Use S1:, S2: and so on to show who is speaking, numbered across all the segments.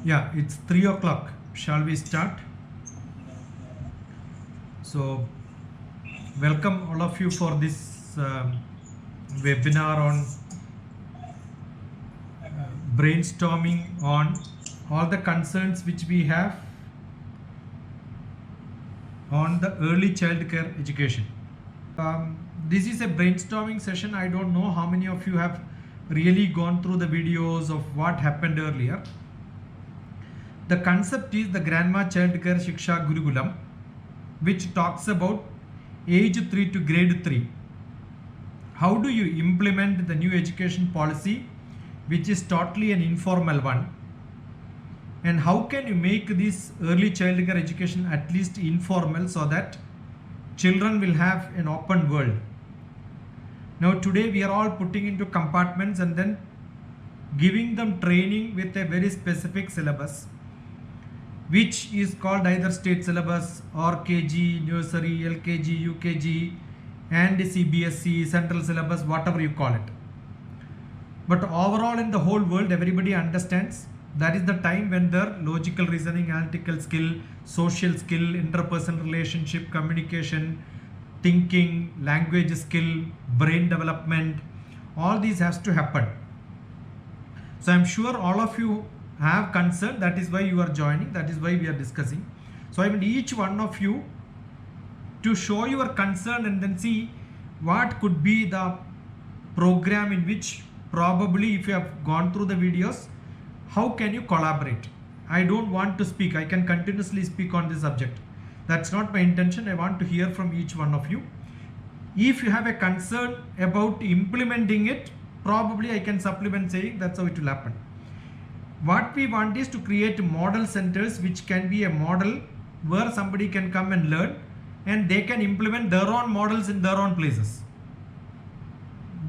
S1: Yeah, it's 3 o'clock. Shall we start? So, welcome all of you for this webinar on brainstorming on all the concerns which we have on the early child care education. This is a brainstorming session. I don't know how many of you have really gone through the videos of what happened earlier. The concept is the Grandma Child Care Shiksha Gurukulam, which talks about age 3 to grade 3. How do you implement the new education policy, which is totally an informal one? And how can you make this early child care education at least informal so that children will have an open world? Now today we are all putting into compartments and then giving them training with a very specific syllabus, which is called either state syllabus or KG, nursery, LKG, UKG and CBSE, central syllabus, whatever you call it. But overall in the whole world, everybody understands that is the time when their logical reasoning, analytical skill, social skill, interpersonal relationship, communication, thinking, language skill, brain development, all these has to happen. So I'm sure all of you have concern, that is why you are joining, that is why we are discussing. So I want each one of you to show your concern and then see what could be the program in which probably if you have gone through the videos, how can you collaborate? I don't want to speak, I can continuously speak on this subject. That's not my intention. I want to hear from each one of you. If you have a concern about implementing it, probably I can supplement saying that's how it will happen. What we want is to create model centers, which can be a model where somebody can come and learn and they can implement their own models in their own places.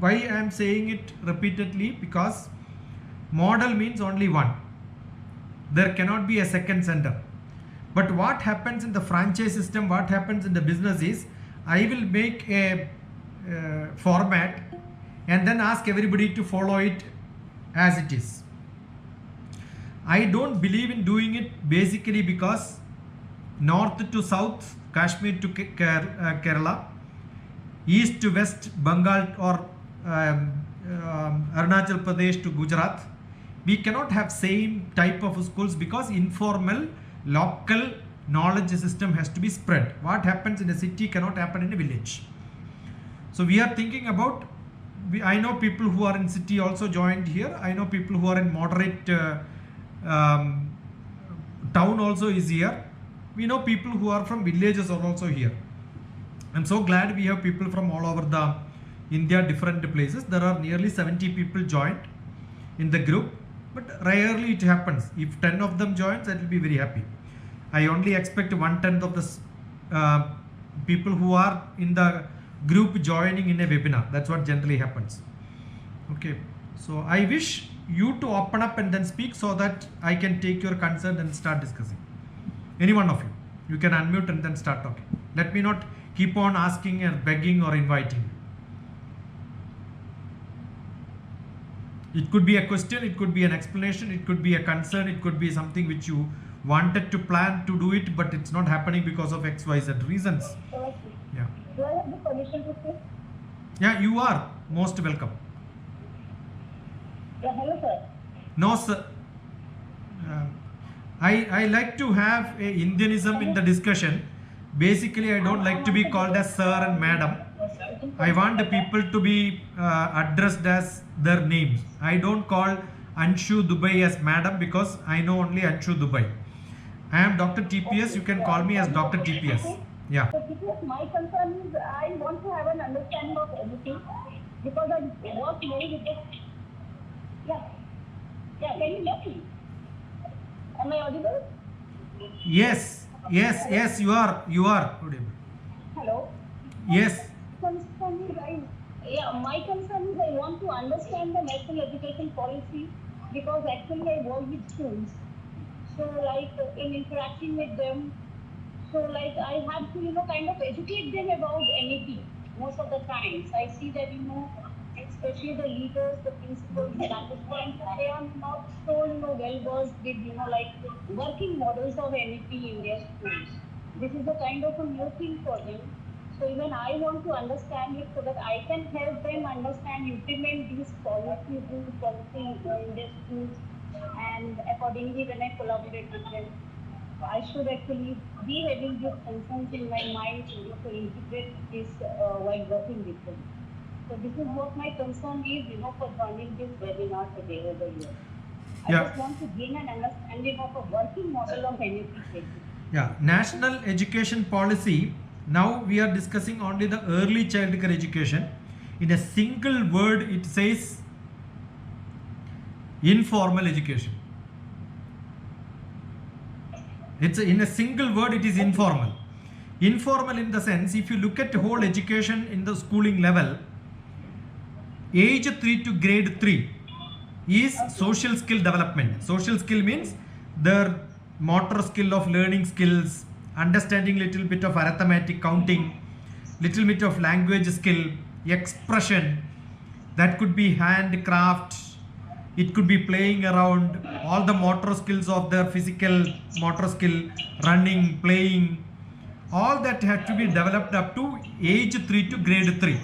S1: Why I am saying it repeatedly? Because model means only one. There cannot be a second center. But what happens in the franchise system, what happens in the business is, I will make a format and then ask everybody to follow it as it is. I don't believe in doing it basically because north to south, Kashmir to Kerala, east to west, Bengal or Arunachal Pradesh to Gujarat, we cannot have same type of schools because informal local knowledge system has to be spread. What happens in a city cannot happen in a village. So we are thinking about, I know people who are in city also joined here. I know people who are in moderate town also is here. We know people who are from villages are also here. I'm so glad we have people from all over the India, different places. There are nearly 70 people joined in the group, but rarely it happens. If 10 of them joins, I will be very happy. I only expect 1/10 of the people who are in the group joining in a webinar. That's what generally happens. Okay, so I wish you to open up and then speak so that I can take your concern and start discussing. Any one of you, you can unmute and then start talking. Let me not keep on asking and begging or inviting you. It could be a question, it could be an explanation, it could be a concern, it could be something which you wanted to plan to do it, but it's not happening because of XYZ reasons. Yeah.
S2: Do I have the permission to speak?
S1: Yeah, you are most welcome.
S2: Yeah, hello sir.
S1: No, sir. I like to have a Indianism in the discussion. Basically, I don't like to be called as sir and madam. I want the people to be addressed as their names. I don't call Anshu Dubai as madam because I know only Anshu Dubai. I am DrTPS. You can call me as DrTPS. Yeah.
S2: So because my concern is I want to have an understanding of everything because I work many with the... Yeah. Yeah, can you hear me? Am I audible?
S1: Yes, you are. Audible.
S2: Hello?
S1: Yes.
S2: Concern is my concern is I want to understand the national education policy because actually I work with schools. So like in interacting with them, so like I have to, kind of educate them about anything most of the times. I see that, it's especially the leaders, the principals, at this point, they are not so well versed with working models of NEP in their schools. This is a kind of a new thing for them. So even I want to understand it so that I can help them understand, implement these policies in their schools, and accordingly when I collaborate with them, I should actually be having these concerns in my mind to integrate this while working with them. So this is what my concern is, for joining this webinar today over here. I just want to gain an understanding of a working model of NEP.
S1: Yeah, National Education Policy. Now we are discussing only the early childcare education. In a single word, it says informal education. It's in a single word, it is informal. Informal in the sense, if you look at whole education in the schooling level, age 3 to grade 3 is social skill development. Social skill means their motor skill of learning skills, understanding little bit of arithmetic, counting, little bit of language skill, expression, that could be handcraft, it could be playing around, all the motor skills of their physical motor skill, running, playing, all that had to be developed up to age 3 to grade 3.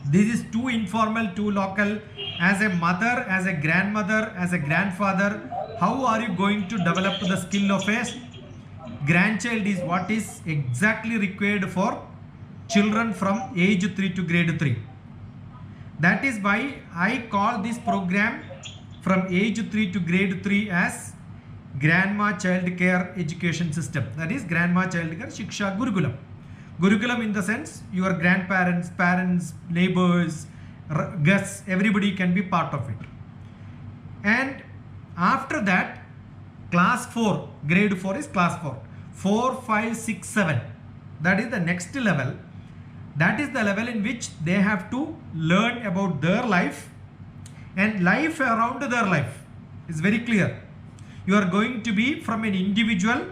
S1: This is too informal, too local. As a mother, as a grandmother, as a grandfather, how are you going to develop the skill of a grandchild is what is exactly required for children from age 3 to grade 3. That is why I call this program from age 3 to grade 3 as Grandma Child Care Education System. That is Grandma Child Care Shiksha Gurukulam. Gurukulam in the sense your grandparents, parents, neighbors, guests, everybody can be part of it. And after that, class 4, grade 4 is class 4. 4, 5, 6, 7. That is the next level. That is the level in which they have to learn about their life and life around their life. It's very clear. You are going to be from an individual,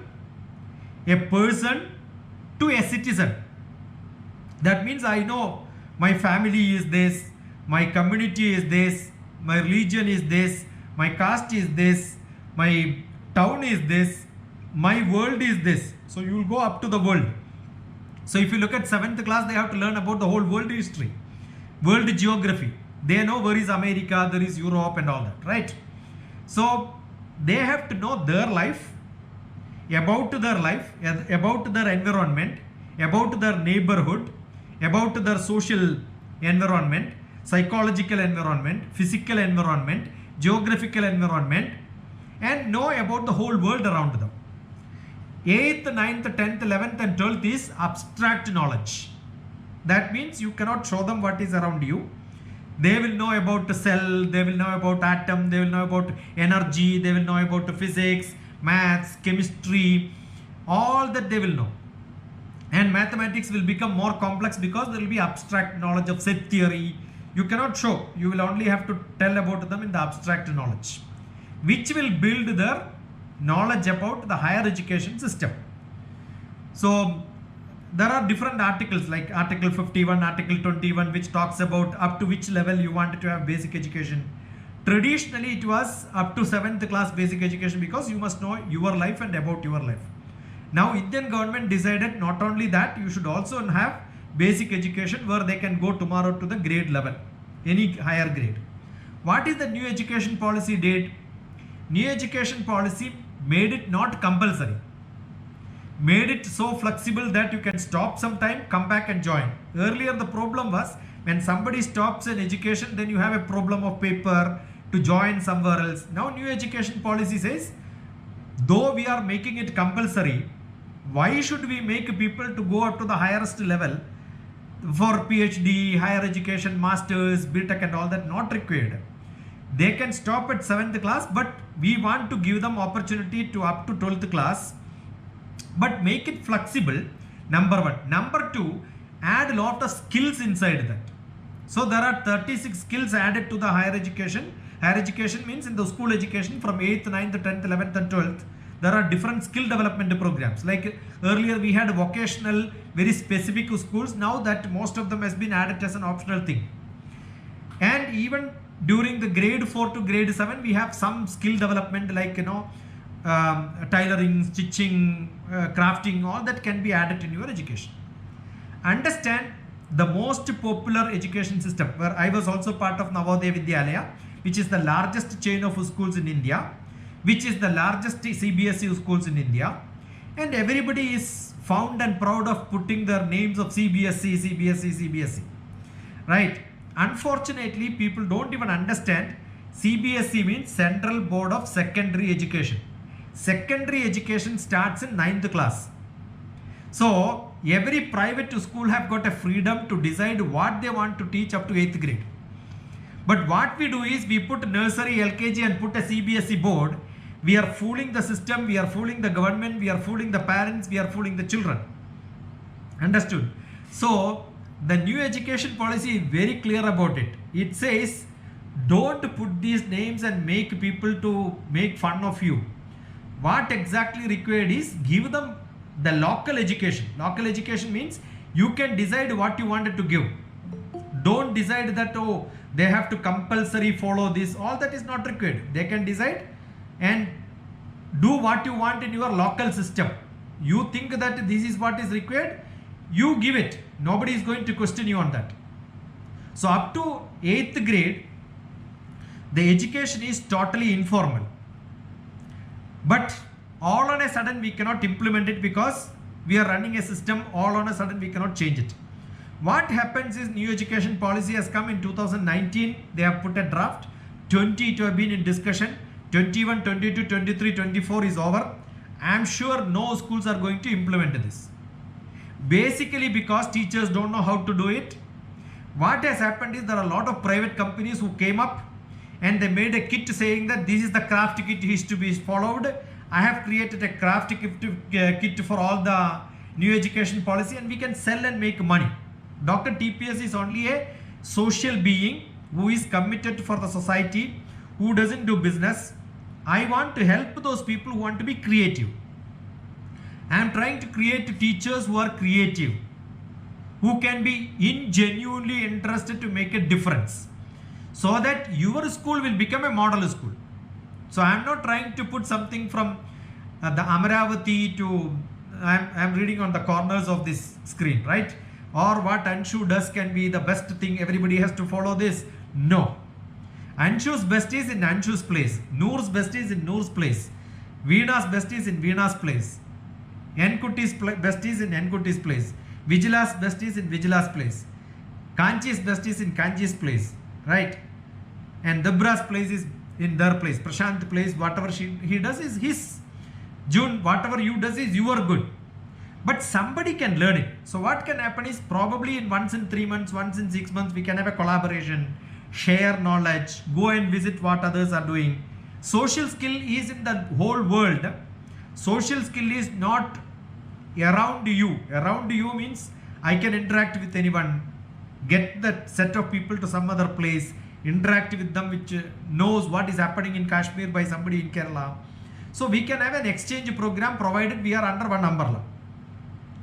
S1: a person, to a citizen. That means I know my family is this, my community is this, my religion is this, my caste is this, my town is this, my world is this. So you will go up to the world. So if you look at 7th class, they have to learn about the whole world history, world geography. They know where is America, there is Europe and all that, right? So they have to know their life, about their life, about their environment, about their neighborhood, about their social environment, psychological environment, physical environment, geographical environment, and know about the whole world around them. 8th, 9th, 10th, 11th and 12th is abstract knowledge. That means you cannot show them what is around you. They will know about the cell, they will know about atom, they will know about energy, they will know about physics, maths, chemistry, all that they will know. And mathematics will become more complex because there will be abstract knowledge of set theory. You cannot show, you will only have to tell about them in the abstract knowledge, which will build their knowledge about the higher education system. So there are different articles like article 51, article 21, which talks about up to which level you want to have basic education. Traditionally it was up to 7th class basic education because you must know your life and about your life. Now Indian government decided not only that, you should also have basic education where they can go tomorrow to the grade level, any higher grade. What is the new education policy did? New education policy made it not compulsory, made it so flexible that you can stop sometime, come back and join. Earlier the problem was when somebody stops an education, then you have a problem of paper to join somewhere else. Now new education policy says, though we are making it compulsory, why should we make people to go up to the highest level for PhD, higher education, masters, BTech and all that? Not required. They can stop at 7th class, but we want to give them opportunity to up to 12th class, but make it flexible, number one. Number two, add a lot of skills inside that. So there are 36 skills added to the higher education. Higher education means in the school education from 8th, 9th, 10th, 11th and 12th. There are different skill development programs. Like earlier we had vocational, very specific schools. Now that most of them has been added as an optional thing. And even during the grade 4 to grade 7, we have some skill development like, tailoring, stitching, crafting, all that can be added in your education. Understand the most popular education system, where I was also part of Navodaya Vidyalaya, which is the largest chain of schools in India, which is the largest CBSE schools in India, and everybody is found and proud of putting their names of CBSE, right? Unfortunately, people don't even understand CBSE means Central Board of Secondary Education. Secondary education starts in 9th class. So every private school have got a freedom to decide what they want to teach up to 8th grade. But what we do is we put nursery, LKG and put a CBSE board. We are fooling the system, we are fooling the government, we are fooling the parents, we are fooling the children. Understood? So the new education policy is very clear about it. It says don't put these names and make people to make fun of you. What exactly required is give them the local education. Local education means you can decide what you wanted to give. Don't decide that, oh, they have to compulsory follow this. All that is not required. They can decide and do what you want in your local system. You think that this is what is required, you give it. Nobody is going to question you on that. So up to 8th grade, the education is totally informal. But all on a sudden we cannot implement it because we are running a system. All on a sudden we cannot change it. What happens is new education policy has come in 2019. They have put a draft. 20 to have been in discussion. 21, 22, 23, 24 is over. I am sure no schools are going to implement this. Basically because teachers don't know how to do it. What has happened is there are a lot of private companies who came up and they made a kit saying that this is the craft kit is to be followed. I have created a craft kit for all the new education policy and we can sell and make money. DrTPS is only a social being who is committed for the society, who doesn't do business. I want to help those people who want to be creative. I am trying to create teachers who are creative, who can be genuinely interested to make a difference, so that your school will become a model school. So I am not trying to put something from the Amaravati to, I am reading on the corners of this screen, right? Or what Anshu does can be the best thing, everybody has to follow this. No. Anshu's best is in Anshu's place. Noor's best is in Noor's place. Veena's best is in Veena's place. Enkutti's best is in Enkutti's place. Vigila's best is in Vigila's place. Kanchi's best is in Kanchi's place. Right? And Debra's place is in their place. Prashant's place, whatever he does is his. June, whatever you does is your good. But somebody can learn it. So what can happen is probably in once in 3 months, once in 6 months, we can have a collaboration, share knowledge, go and visit what others are doing. Social skill is in the whole world. Social skill is not around you. Around you means I can interact with anyone, get that set of people to some other place, interact with them which knows what is happening in Kashmir by somebody in Kerala. So we can have an exchange program provided we are under one umbrella.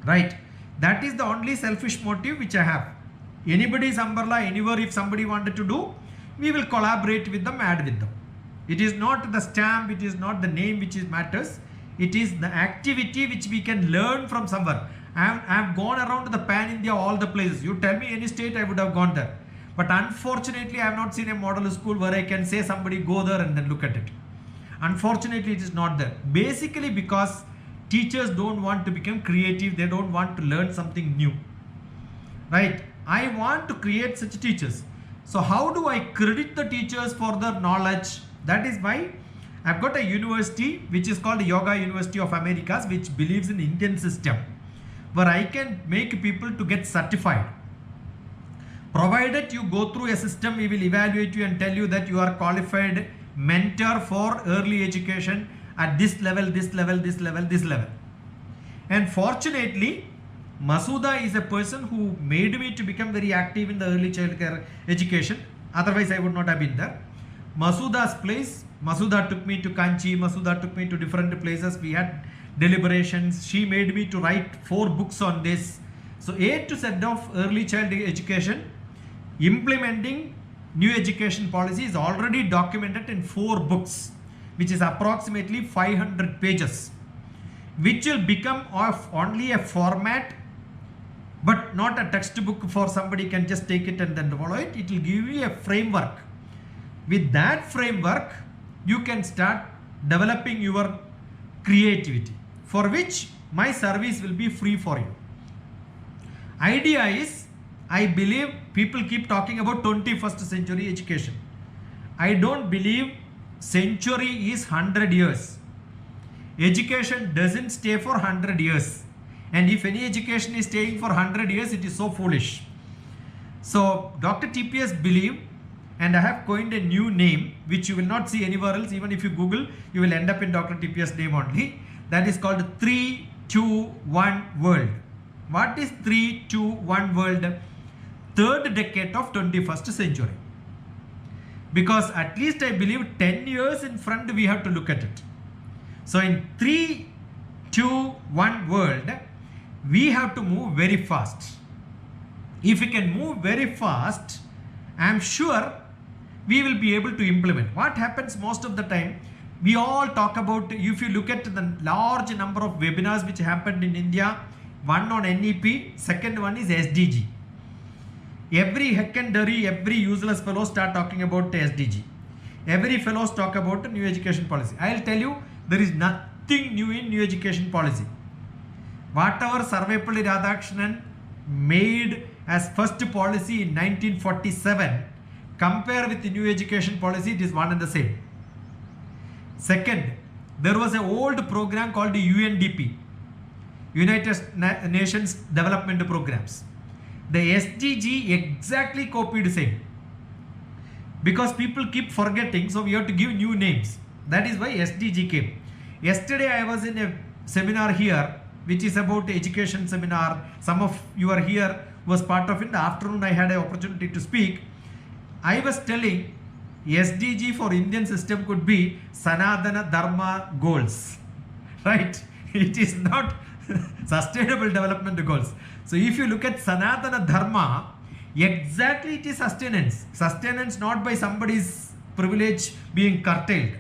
S1: Right? That is the only selfish motive which I have. Anybody's umbrella, anywhere if somebody wanted to do, we will collaborate with them, add with them. It is not the stamp, it is not the name which matters. It is the activity which we can learn from somewhere. I have gone around the pan India, all the places. You tell me any state, I would have gone there. But unfortunately, I have not seen a model school where I can say somebody go there and then look at it. Unfortunately, it is not there. Basically because teachers don't want to become creative. They don't want to learn something new. Right? I want to create such teachers. So how do I credit the teachers for their knowledge? That is why I've got a university which is called Yoga University of Americas, which believes in Indian system, where I can make people to get certified. Provided you go through a system, we will evaluate you and tell you that you are qualified mentor for early education at this level, this level, this level, this level. And fortunately, Masuda is a person who made me to become very active in the early child care education. Otherwise, I would not have been there. Masuda's place, Masuda took me to Kanchi, Masuda took me to different places. We had deliberations. She made me to write 4 books on this. So A to Z of early child education, implementing new education policy is already documented in 4 books, which is approximately 500 pages, which will become of only a format but not a textbook for somebody can just take it and then follow it. It will give you a framework. With that framework, you can start developing your creativity, for which my service will be free for you. Idea is, I believe people keep talking about 21st century education. I don't believe century is 100 years. Education doesn't stay for 100 years. And if any education is staying for 100 years, it is so foolish. So DrTPS believe, and I have coined a new name which you will not see anywhere else. Even if you Google, you will end up in DrTPS name only. That is called 3-2-1 world. What is 3-2-1 world? Third decade of 21st century. Because at least I believe 10 years in front we have to look at it. So in 3-2-1 world, we have to move very fast. If we can move very fast, I am sure we will be able to implement. What happens most of the time, we all talk about, if you look at the large number of webinars which happened in India, one on NEP, second one is SDG. Every secondary, every useless fellow start talking about SDG. Every fellows talk about new education policy. I will tell you, there is nothing new in new education policy. Whatever Sarvepalli Radhakrishnan made as first policy in 1947, compare with the new education policy, it is one and the same. Second, there was an old program called the UNDP, United Nations Development Programs. The SDG exactly copied the same. Because people keep forgetting, so we have to give new names. That is why SDG came. Yesterday I was in a seminar here, which is about education seminar. Some of you are here, was part of it. In the afternoon I had an opportunity to speak. I was telling SDG for Indian system could be Sanatana Dharma goals, right? It is not sustainable development goals. So if you look at Sanatana Dharma, exactly it is sustenance. Sustenance not by somebody's privilege being curtailed.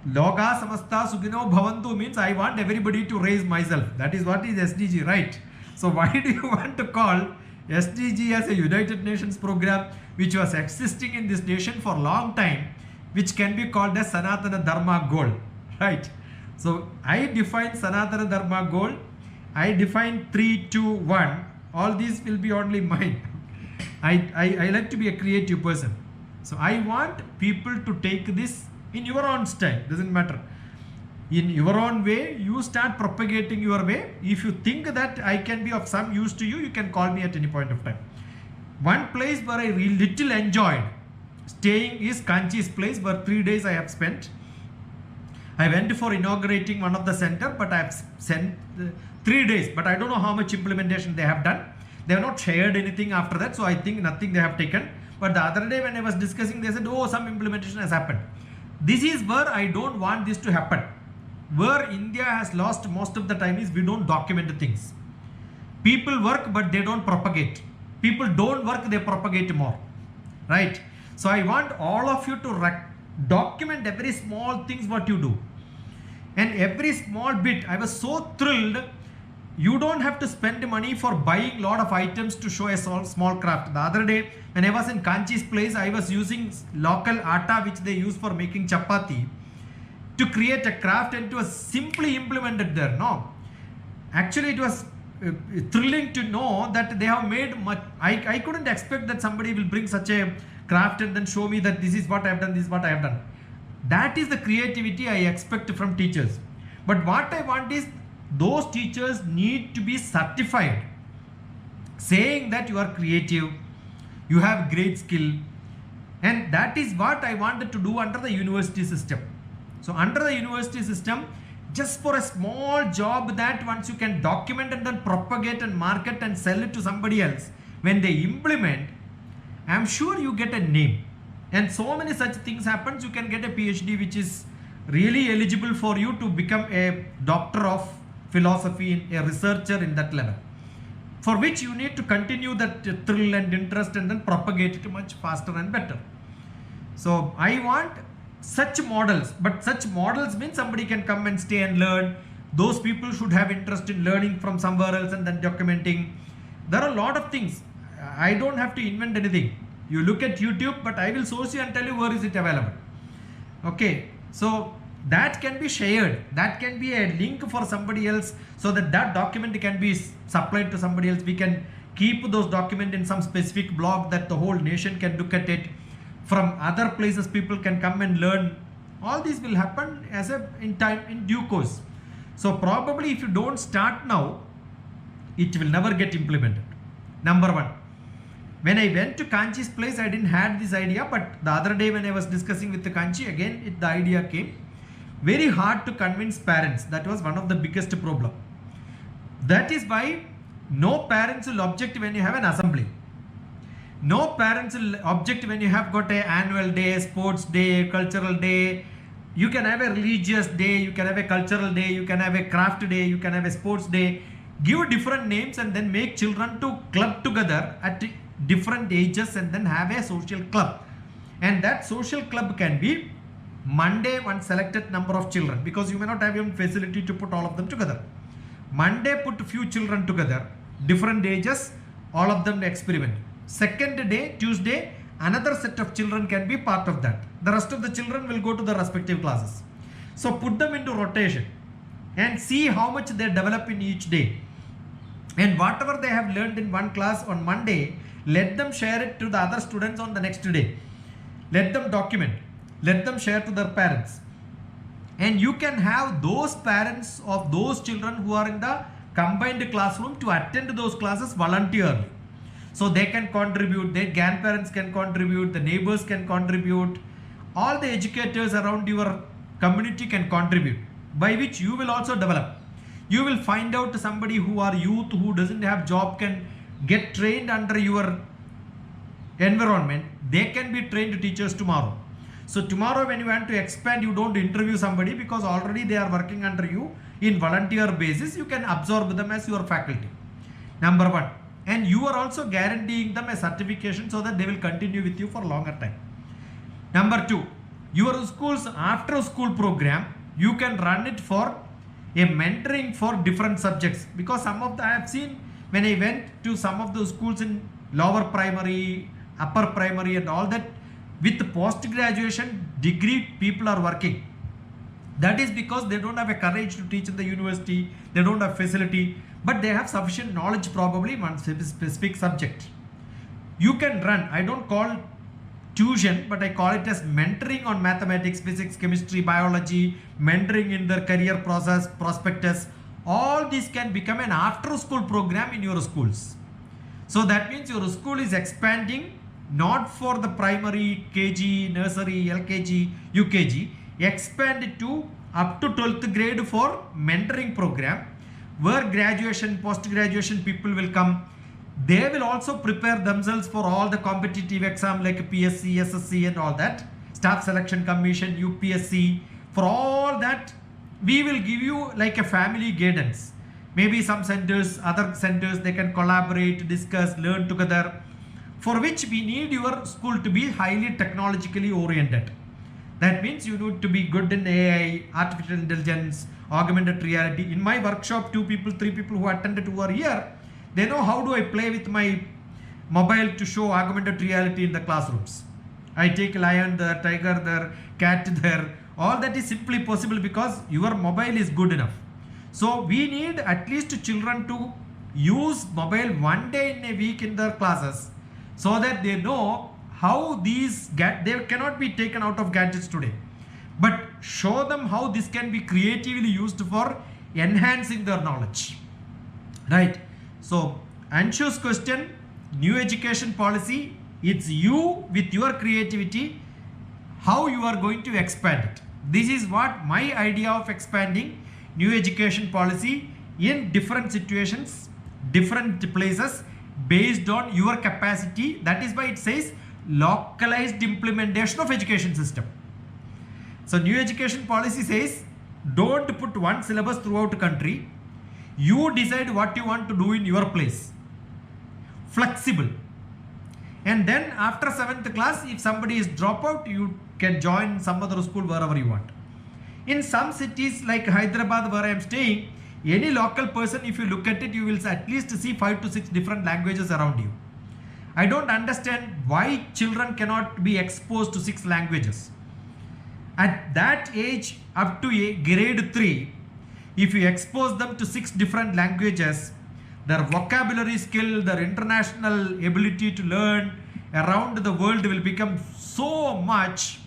S1: Loka samasta sugino bhavantu means I want everybody to raise myself. That is what is SDG, right? So why do you want to call SDG as a United Nations program which was existing in this nation for a long time, which can be called as Sanatana Dharma goal, right? So I define Sanatana Dharma goal. I define 3-2-1. All these will be only mine. I like to be a creative person. So I want people to take this in your own style, doesn't matter. In your own way, you start propagating your way. If you think that I can be of some use to you, you can call me at any point of time. One place where I little enjoyed staying is Kanchi's place, where 3 days I have spent. I went for inaugurating one of the center, but I have spent 3 days, but I don't know how much implementation they have done. They have not shared anything after that, so I think nothing they have taken. But the other day when I was discussing, they said, oh, some implementation has happened. This is where I don't want this to happen. Where India has lost most of the time is we don't document the things. People work, but they don't propagate. People don't work, they propagate more, right? So I want all of you to document every small things what you do. And every small bit, I was so thrilled. You don't have to spend money for buying lot of items to show a small craft. The other day, when I was in Kanchi's place, I was using local atta which they use for making chapati to create a craft, and it was simply implemented there. No, actually it was thrilling to know that they have made much. I couldn't expect that somebody will bring such a craft and then show me that this is what I have done, this is what I have done. That is the creativity I expect from teachers. But what I want is those teachers need to be certified, saying that you are creative, you have great skill, and that is what I wanted to do under the university system. So under the university system, just for a small job that once you can document and then propagate and market and sell it to somebody else, when they implement, I am sure you get a name. And so many such things happens, you can get a PhD which is really eligible for you to become a doctor of philosophy, a researcher in that level. for which you need to continue that thrill and interest and then propagate it much faster and better. So I want such models, but such models means somebody can come and stay and learn. Those people should have interest in learning from somewhere else and then documenting. There are a lot of things. I don't have to invent anything. You look at YouTube, but I will source you and tell you where is it available. Okay, so that can be shared. That can be a link for somebody else, so that that document can be supplied to somebody else. We can keep those documents in some specific blog that the whole nation can look at it. From other places, people can come and learn. All this will happen as a in time, in due course. So probably if you don't start now, it will never get implemented. Number one. When I went to Kanchi's place, I didn't have this idea, but the other day when I was discussing with the Kanchi, again the idea came. Very hard to convince parents. That was one of the biggest problem. That is why no parents will object when you have an assembly. No parents will object when you have got an annual day, sports day, cultural day. You can have a religious day, you can have a cultural day, you can have a craft day, you can have a sports day. Give different names and then make children to club together at different ages and then have a social club. And that social club can be Monday one selected number of children, because you may not have even facility to put all of them together. Monday put few children together, different ages, all of them experiment. Second day, Tuesday, another set of children can be part of that. The rest of the children will go to the respective classes. So put them into rotation and see how much they develop in each day. And whatever they have learned in one class on Monday, let them share it to the other students on the next day. Let them document. Let them share to their parents. And you can have those parents of those children who are in the combined classroom to attend those classes voluntarily. So they can contribute, their grandparents can contribute, the neighbors can contribute, all the educators around your community can contribute, by which you will also develop. You will find out somebody who are youth who doesn't have job can get trained under your environment. They can be trained teachers tomorrow. So tomorrow when you want to expand, you don't interview somebody, because already they are working under you in volunteer basis. You can absorb them as your faculty. Number one. And you are also guaranteeing them a certification so that they will continue with you for longer time. Number two, your school's after school program, you can run it for a mentoring for different subjects, because some of the, I have seen when I went to some of the schools in lower primary, upper primary and all that, with post graduation degree people are working. That is because they don't have a courage to teach in the university, they don't have facility, but they have sufficient knowledge probably on specific subject. You can run, I don't call tuition, but I call it as mentoring on mathematics, physics, chemistry, biology, mentoring in their career process, prospectus. All this can become an after school program in your schools. So that means your school is expanding not for the primary, KG, nursery, LKG, UKG, expand it to up to 12th grade for mentoring program, where graduation, post-graduation people will come. They will also prepare themselves for all the competitive exam like PSC, SSC and all that, Staff Selection Commission, UPSC. For all that, we will give you like a family guidance. Maybe some centers, other centers, they can collaborate, discuss, learn together, for which we need your school to be highly technologically oriented. That means you need to be good in AI, artificial intelligence, augmented reality. In my workshop, 2 people, 3 people who attended who are here, they know how do I play with my mobile to show augmented reality in the classrooms. I take lion there, tiger there, cat there. All that is simply possible because your mobile is good enough. So we need at least children to use mobile one day in a week in their classes, so that they know how these they cannot be taken out of gadgets today, but show them how this can be creatively used for enhancing their knowledge, right? So Anshu's question, new education policy, it's you with your creativity, how you are going to expand it. This is what my idea of expanding new education policy in different situations, different places, based on your capacity. That is why it says localized implementation of education system. So new education policy says don't put one syllabus throughout the country. You decide what you want to do in your place. flexible. And then after 7th class, if somebody is drop out, you can join some other school wherever you want. In some cities like Hyderabad, where I am staying, any local person, if you look at it, you will at least see 5 to 6 different languages around you. I don't understand why children cannot be exposed to 6 languages. At that age, up to grade 3, if you expose them to 6 different languages, their vocabulary skill, their international ability to learn around the world will become so much,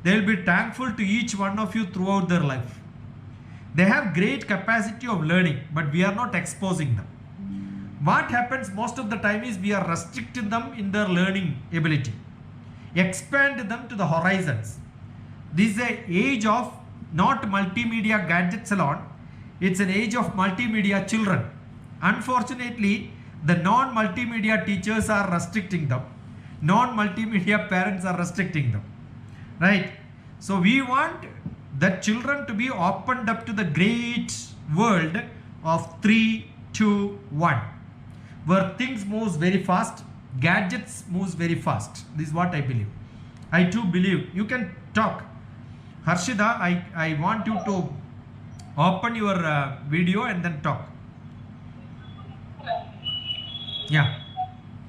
S1: they will be thankful to each one of you throughout their life. They have great capacity of learning, but we are not exposing them. What happens most of the time is we are restricting them in their learning ability. Expand them to the horizons. This is an age of not multimedia gadgets alone. It's an age of multimedia children. Unfortunately, the non-multimedia teachers are restricting them. Non-multimedia parents are restricting them. Right? So we want the children to be opened up to the great world of 3, 2, 1. Where things moves very fast, gadgets moves very fast. This is what I believe. I too believe. You can talk. Harshida, I want you to open your video and then talk. Yeah.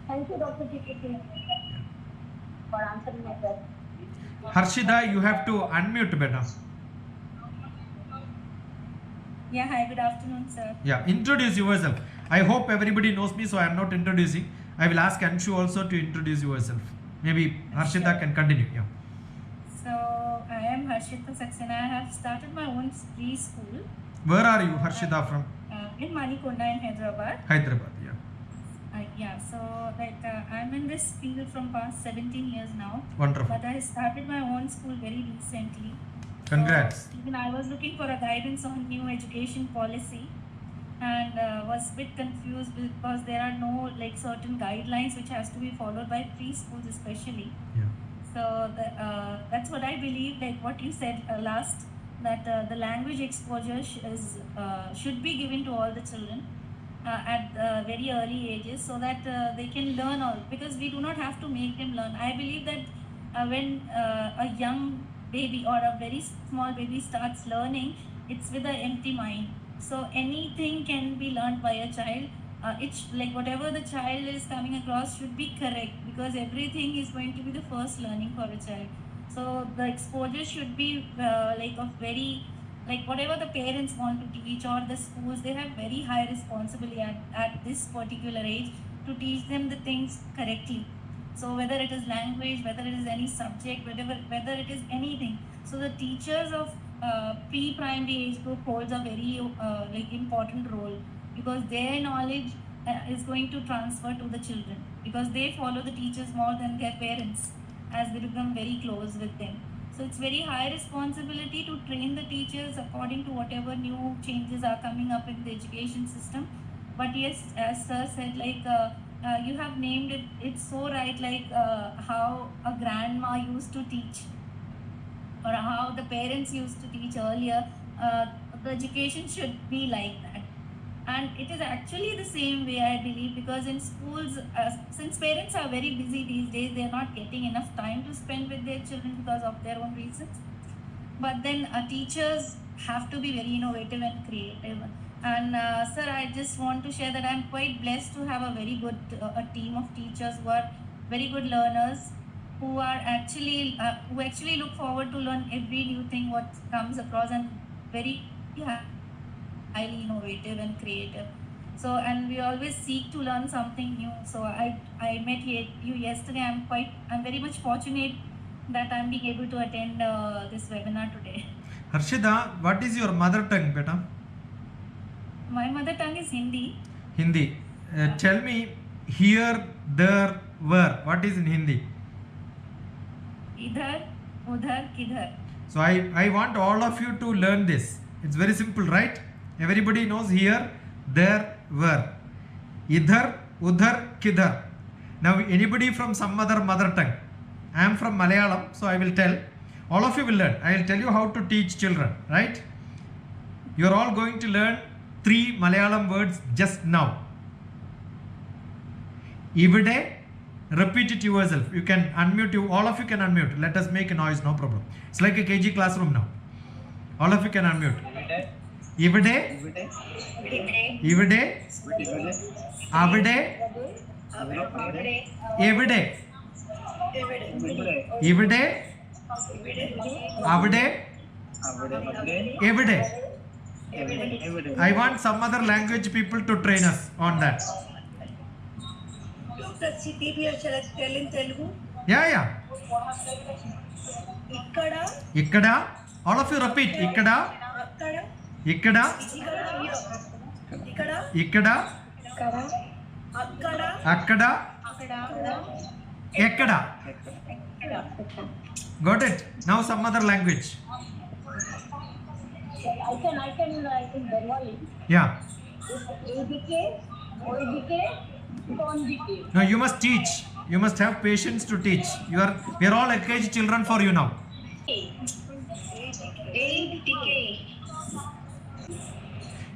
S2: Thank you, Dr. TPS, for answering my question.
S1: Harshida, you have to unmute better.
S3: Yeah, hi, good afternoon, sir.
S1: Yeah, introduce yourself. I hope everybody knows me, so I am not introducing. I will ask Anshu also to introduce yourself. Maybe Harshita can continue. Yeah.
S3: So, I am Harshita Saxena. I have started my own preschool.
S1: Where are you, Harshita, from?
S3: In Manikonda in Hyderabad.
S1: Hyderabad, yeah.
S3: Yeah, so I'm in this field from past 17 years now.
S1: Wonderful.
S3: But I started my own school very recently.
S1: Congrats.
S3: So, even I was looking for a guidance on new education policy and was a bit confused because there are no like certain guidelines which has to be followed by preschools especially.
S1: Yeah.
S3: So that's what I believe, like what you said last, that the language exposure should be given to all the children at very early ages so that they can learn all, because we do not have to make them learn. I believe that when a young baby or a very small baby starts learning, it's with an empty mind. So anything can be learned by a child. It's like whatever the child is coming across should be correct, because everything is going to be the first learning for a child. So the exposure should be like of very, like whatever the parents want to teach, or the schools, they have very high responsibility at this particular age to teach them the things correctly. So whether it is language, whether it is any subject, whether it is anything. So the teachers of pre-primary age group holds a very like important role, because their knowledge is going to transfer to the children, because they follow the teachers more than their parents as they become very close with them. So it's very high responsibility to train the teachers according to whatever new changes are coming up in the education system. But yes, as sir said, like you have named it, it's so right, like how a grandma used to teach, or how the parents used to teach earlier. The education should be like that. And it is actually the same way, I believe, because in schools, since parents are very busy these days, they are not getting enough time to spend with their children because of their own reasons. But then teachers have to be very innovative and creative. And sir, I just want to share that I'm quite blessed to have a very good a team of teachers who are very good learners, who are actually who actually look forward to learn every new thing what comes across, and very highly innovative and creative. So, and we always seek to learn something new. So I met you yesterday. I'm very much fortunate that I'm being able to attend this webinar today.
S1: Harshida, what is your mother tongue, beta?
S3: My mother tongue is Hindi.
S1: Hindi. Tell me, here, there, where. What is in Hindi?
S3: Idhar, udhar, kidhar.
S1: So I want all of you to learn this. It's very simple, right? Everybody knows here, there, where. Idhar, udhar, kidhar. Now anybody from some other mother tongue? I am from Malayalam, so I will tell. All of you will learn. I will tell you how to teach children, right? You are all going to learn 3 Malayalam words just now. Ivide. Repeat it yourself. You can unmute. All of you can unmute. Let us make a noise, no problem. It's like a KG classroom now. All of you can unmute. Ivide. Ivide. Avide. Evide. Ivide. Avide. Evide. I want some other language people to train us on that.
S3: Tell in Telugu.
S1: Yeah. Ikkada. All of you repeat. Ikkada. Ikkada. Ikkada. Akkada. Ekkada. Got it? Now some other language.
S2: I can Bengali.
S1: Yeah.
S2: ABK, OBK, CONBK.
S1: No, you must teach. You must have patience to teach. We are all LKG children for you now.
S2: ABK.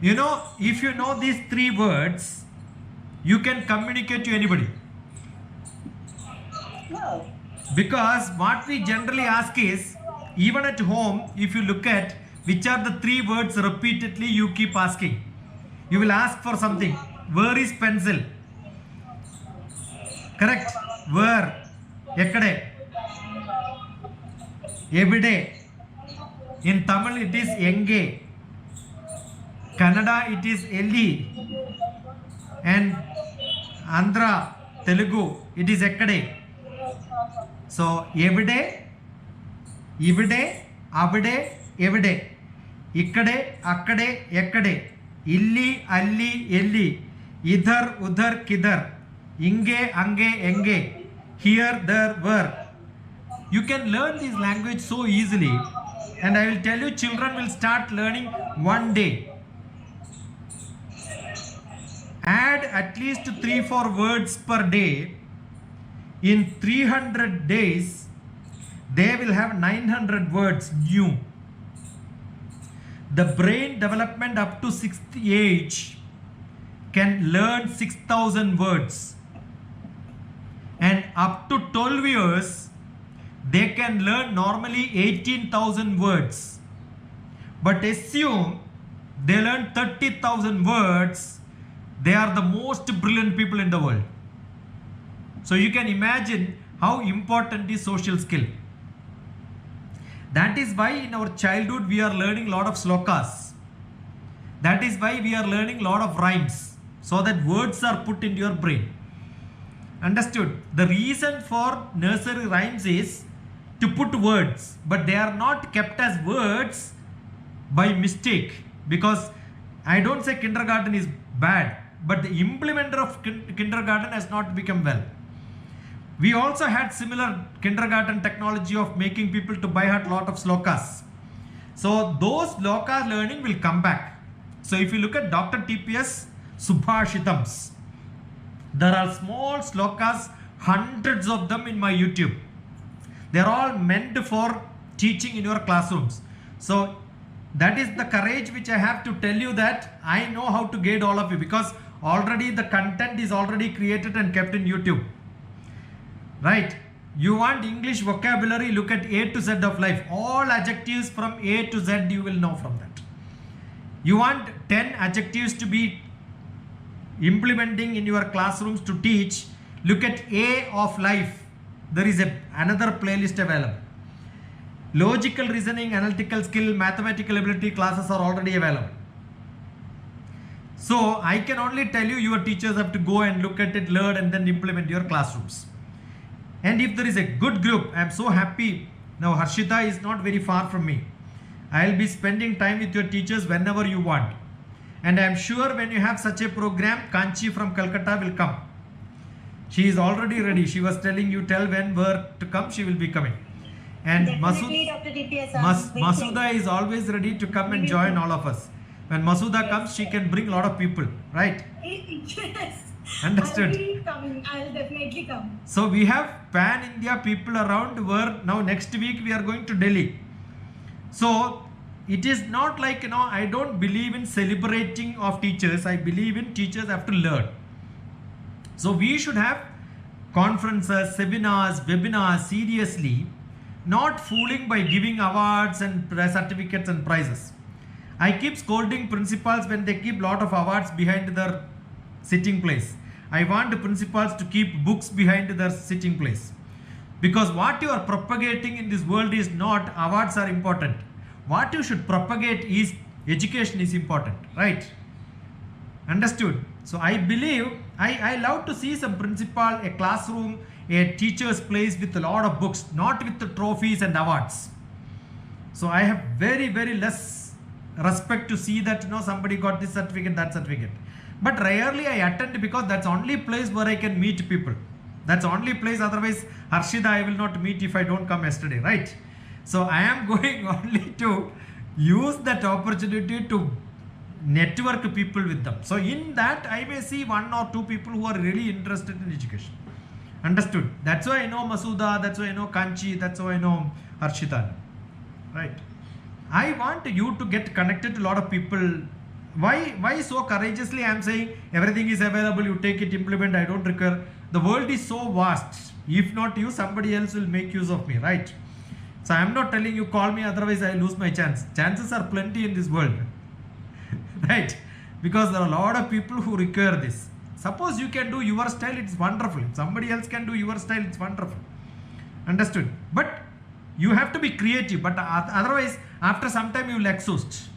S1: You know, if you know these 3 words, you can communicate to anybody.
S2: Wow.
S1: Because what we generally ask is, even at home, if you look at which are the 3 words repeatedly you keep asking. You will ask for something. Where is pencil? Correct. Where? Ekkade. Everyday. In Tamil it is enge. Kannada it is elli. And Andhra, Telugu it is ekkade. So everyday, ivide, avide, everyday. Ikkade, akkade, ekkade. Illi, alli, elli. Idhar, udhar, kidhar. Inge, ange, enge. Here, there, where. You can learn this language so easily, and I will tell you, children will start learning one day. Add at least 3-4 words per day. In 300 days, they will have 900 words new. The brain development up to 6th age can learn 6,000 words. And up to 12 years, they can learn normally 18,000 words. But assume they learn 30,000 words, they are the most brilliant people in the world. So you can imagine how important is social skill. That is why in our childhood we are learning a lot of slokas. That is why we are learning a lot of rhymes, so that words are put into your brain. Understood? The reason for nursery rhymes is to put words, but they are not kept as words by mistake. Because I don't say kindergarten is bad, but the implementer of kindergarten has not become well. We also had similar kindergarten technology of making people to by heart lot of slokas. So those slokas learning will come back. So if you look at DrTPS Subhashitams, there are small slokas, hundreds of them in my YouTube. They are all meant for teaching in your classrooms. So that is the courage which I have to tell you, that I know how to guide all of you, because already the content is already created and kept in YouTube. Right? You want English vocabulary, look at A to Z of life. All adjectives from A to Z you will know from that. You want 10 adjectives to be implementing in your classrooms to teach, look at A of life. There is another playlist available. Logical reasoning, analytical skill, mathematical ability classes are already available. So I can only tell you, your teachers have to go and look at it, learn, and then implement your classrooms. And if there is a good group, I am so happy. Now Harshita is not very far from me. I will be spending time with your teachers whenever you want. And I am sure when you have such a program, Kanchi from Calcutta will come. She is already ready. She was telling you, tell when, where to come, she will be coming. And Masuda is always ready to come and join all of us. When Masuda comes, she can bring a lot of people, right?
S3: Yes.
S1: Understood?
S3: I'll definitely come.
S1: So we have pan-India people around, where now next week we are going to Delhi. So it is not like, I don't believe in celebrating of teachers. I believe in teachers have to learn. So we should have conferences, seminars, webinars seriously, not fooling by giving awards and certificates and prizes. I keep scolding principals when they keep lot of awards behind their sitting place. I want the principals to keep books behind their sitting place. Because what you are propagating in this world is not awards are important. What you should propagate is education is important, right? Understood? So I believe, I love to see some principal, a classroom, a teacher's place with a lot of books, not with the trophies and awards. So I have very, very less respect to see that, somebody got this certificate, that certificate. But rarely I attend because that's only place where I can meet people. That's only place, otherwise Harshida I will not meet if I don't come yesterday, right? So I am going only to use that opportunity to network people with them. So in that I may see one or two people who are really interested in education. Understood? That's why I know Masuda, that's why I know Kanchi, that's why I know Harshita. Right? I want you to get connected to a lot of people. Why so courageously I am saying everything is available, you take it, implement, I don't require. The world is so vast. If not you, somebody else will make use of me, right? So I am not telling you call me, otherwise I lose my chance. Chances are plenty in this world. Right? Because there are a lot of people who require this. Suppose you can do your style, it's wonderful. If somebody else can do your style, it's wonderful. Understood? But you have to be creative. But otherwise, after some time, you will exhaust.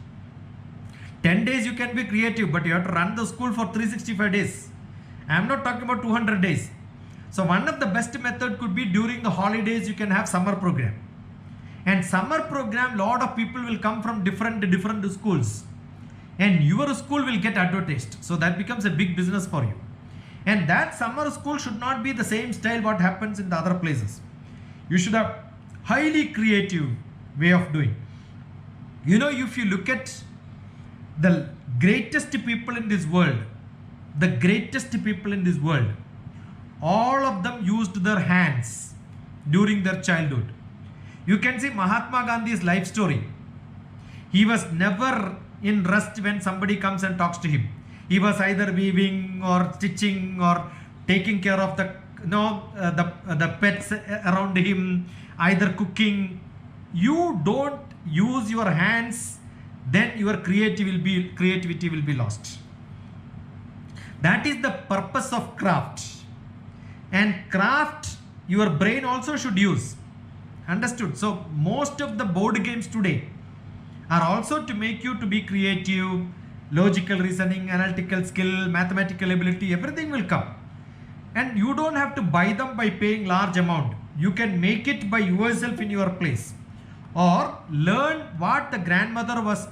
S1: 10 days you can be creative, but you have to run the school for 365 days. I am not talking about 200 days. So one of the best method could be during the holidays, you can have summer program. And summer program, lot of people will come from different schools. And your school will get advertised. So that becomes a big business for you. And that summer school should not be the same style what happens in the other places. You should have highly creative way of doing. If you look at the greatest people in this world, all of them used their hands during their childhood. You can see Mahatma Gandhi's life story. He was never in rest when somebody comes and talks to him. He was either weaving or stitching or taking care of the pets around him, either cooking. You don't use your hands, then your creativity will be lost. That is the purpose of craft. And craft, your brain also should use. Understood? So most of the board games today are also to make you to be creative, logical reasoning, analytical skill, mathematical ability, everything will come. And you don't have to buy them by paying large amount. You can make it by yourself in your place. Or learn what the grandmother was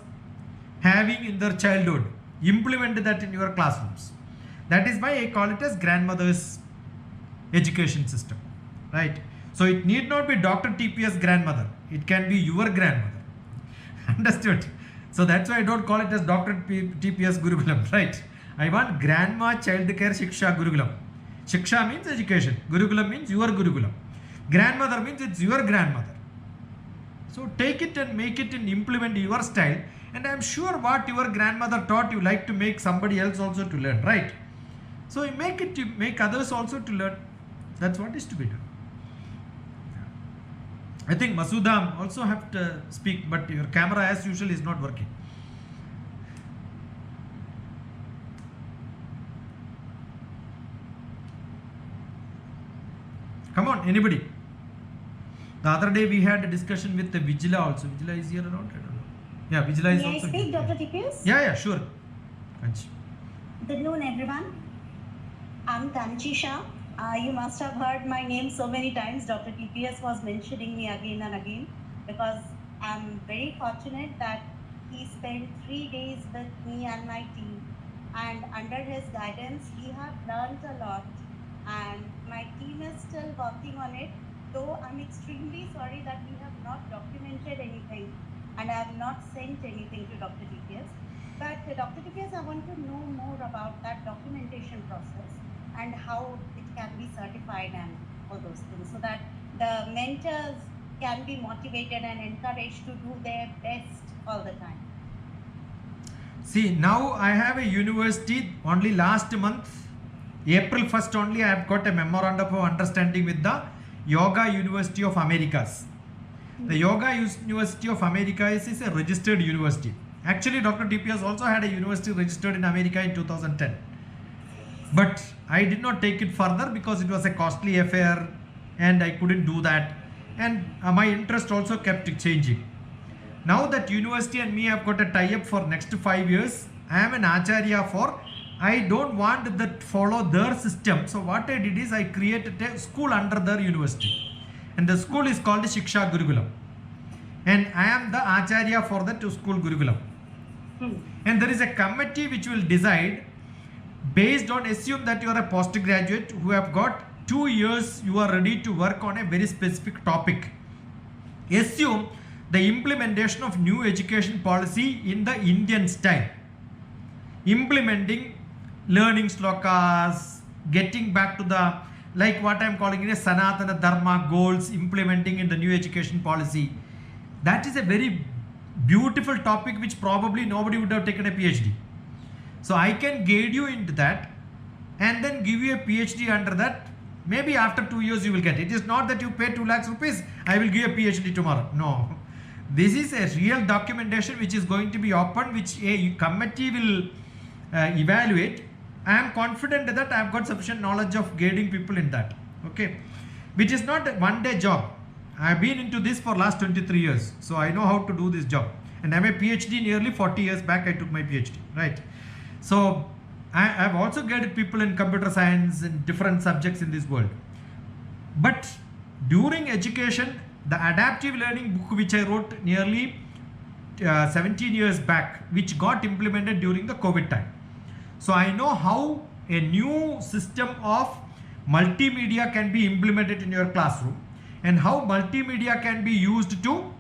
S1: having in their childhood. Implement that in your classrooms. That is why I call it as grandmother's education system. Right? So it need not be DrTPS grandmother. It can be your grandmother. Understood? So that's why I don't call it as DrTPS Gurukulam, right? I want Grandma Child Care Shiksha Gurukulam. Shiksha means education. Gurukulam means your Gurukulam. Grandmother means it's your grandmother. So take it and make it and implement your style. And I'm sure what your grandmother taught, you like to make somebody else also to learn, right? So you make others also to learn. That's what is to be done. I think Masuda also have to speak, but your camera as usual is not working. Come on, anybody. The other day we had a discussion with the Vigila also. Vigila is here around? I don't know. Yeah, Vigila is
S4: May
S1: also
S4: I speak,
S1: here.
S4: DrTPS?
S1: Yeah, sure. Kanchi.
S4: Good noon, everyone. I'm Kanchi Shah. You must have heard my name so many times. DrTPS was mentioning me again and again because I'm very fortunate that he spent 3 days with me and my team. And under his guidance, we have learned a lot. And my team is still working on it, though I'm extremely sorry that we have not documented anything and I have not sent anything to DrTPS. But DrTPS, I want to know more about that documentation process and how it can be certified and all those things so that the mentors can be motivated and encouraged to do their best all the time.
S1: See, now I have a university only last month. April 1st only I have got a memorandum of understanding with the Yoga University of Americas. The Yoga University of America is a registered university. Actually, DrTPS also had a university registered in America in 2010. But I did not take it further because it was a costly affair and I couldn't do that. And my interest also kept changing. Now that university and me have got a tie-up for next 5 years, I am an Acharya for, I don't want that follow their system. So what I did is I created a school under their university. And the school is called Shiksha Gurukulam. And I am the Acharya for that school Gurukulam. And there is a committee which will decide based on, assume that you are a postgraduate who have got 2 years, you are ready to work on a very specific topic. Assume the implementation of new education policy in the Indian style. Implementing learning slokas, getting back to the, like what I am calling it a Sanatana Dharma goals, implementing in the new education policy. That is a very beautiful topic which probably nobody would have taken a PhD. So I can guide you into that and then give you a PhD under that. Maybe after 2 years you will get it. It is not that you pay 2 lakhs rupees, I will give a PhD tomorrow. No. This is a real documentation which is going to be open, which a committee will evaluate. I am confident that I have got sufficient knowledge of guiding people in that. Okay. Which is not a one-day job. I have been into this for last 23 years. So I know how to do this job. And I am a PhD nearly 40 years back I took my PhD. Right. So I have also guided people in computer science and different subjects in this world. But during education, the adaptive learning book which I wrote nearly 17 years back, which got implemented during the COVID time. So I know how a new system of multimedia can be implemented in your classroom and how multimedia can be used to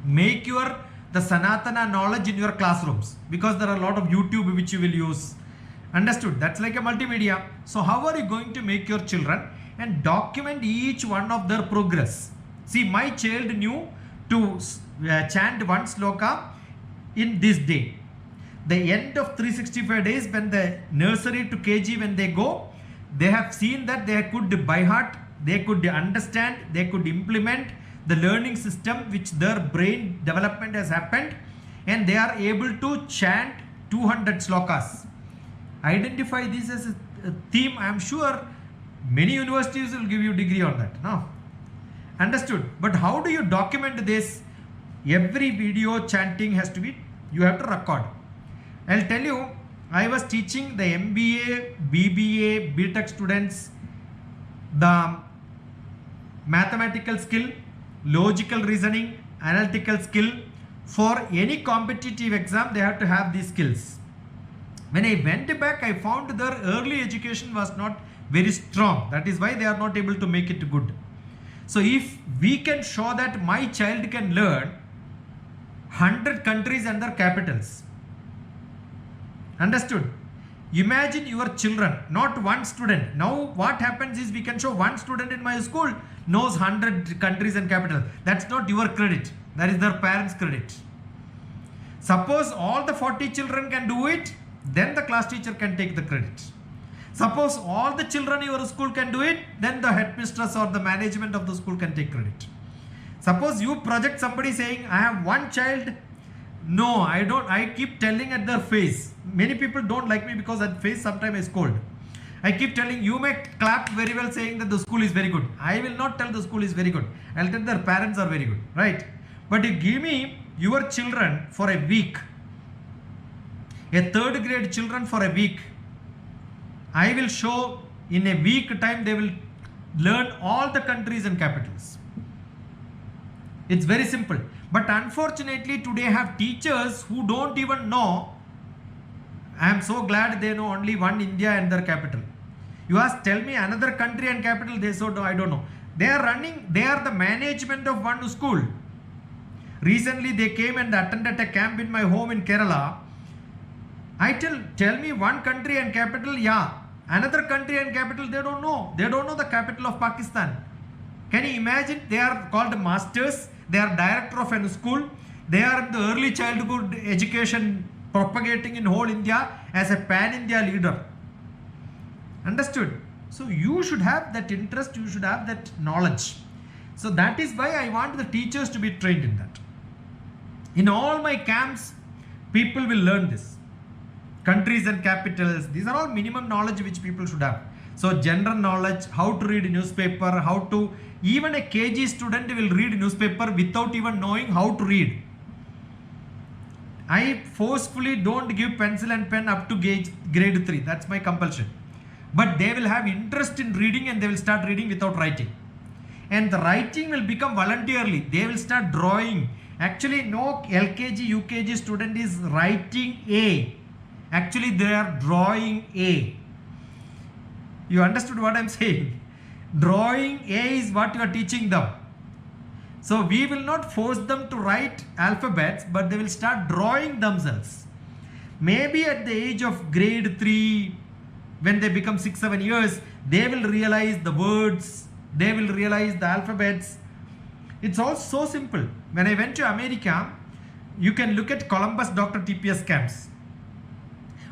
S1: make the Sanatana knowledge in your classrooms, because there are a lot of YouTube which you will use. Understood? That's like a multimedia. So how are you going to make your children and document each one of their progress? See, my child knew to chant one sloka in this day. The end of 365 days, when the nursery to KG, when they go, they have seen that they could by heart, they could understand, they could implement the learning system which their brain development has happened, and they are able to chant 200 slokas. Identify this as a theme. I am sure many universities will give you degree on that. No? Understood? But how do you document this? Every video chanting has to be, you have to record. I'll tell you, I was teaching the MBA, BBA, BTech students the mathematical skill, logical reasoning, analytical skill. For any competitive exam, they have to have these skills. When I went back, I found their early education was not very strong. That is why they are not able to make it good. So if we can show that my child can learn 100 countries and their capitals. Understood? Imagine your children, not one student. Now what happens is we can show one student in my school knows 100 countries and capitals. That's not your credit. That is their parents' credit. Suppose all the 40 children can do it, then the class teacher can take the credit. Suppose all the children in your school can do it, then the headmistress or the management of the school can take credit. Suppose you project somebody saying, I have one child. No, I don't. I keep telling at their face. Many people don't like me because at face sometimes I scold. I keep telling, you may clap very well saying that the school is very good. I will not tell the school is very good. I will tell their parents are very good. Right? But you give me your children for a week. A third grade children for a week. I will show in a week time they will learn all the countries and capitals. It's very simple. But unfortunately today I have teachers who don't even know. I am so glad they know only one India and their capital. You ask, tell me another country and capital, they say, no, I don't know. They are the management of one school. Recently they came and attended a camp in my home in Kerala. I tell me one country and capital, yeah. Another country and capital, they don't know. They don't know the capital of Pakistan. Can you imagine? They are called masters. They are director of a school. They are in the early childhood education propagating in whole India as a pan-India leader. Understood? So you should have that interest, you should have that knowledge. So that is why I want the teachers to be trained in that. In all my camps, people will learn this. Countries and capitals, these are all minimum knowledge which people should have. So general knowledge, how to read a newspaper, how to, even a KG student will read newspaper without even knowing how to read. I forcefully don't give pencil and pen up to grade 3. That's my compulsion. But they will have interest in reading and they will start reading without writing. And the writing will become voluntarily. They will start drawing. Actually, no LKG, UKG student is writing A. Actually, they are drawing A. You understood what I'm saying? Drawing A is what you are teaching them. So we will not force them to write alphabets, but they will start drawing themselves. Maybe at the age of grade 3, when they become 6-7 years, they will realize the words, they will realize the alphabets. It's all so simple. When I went to America, you can look at Columbus DrTPS camps.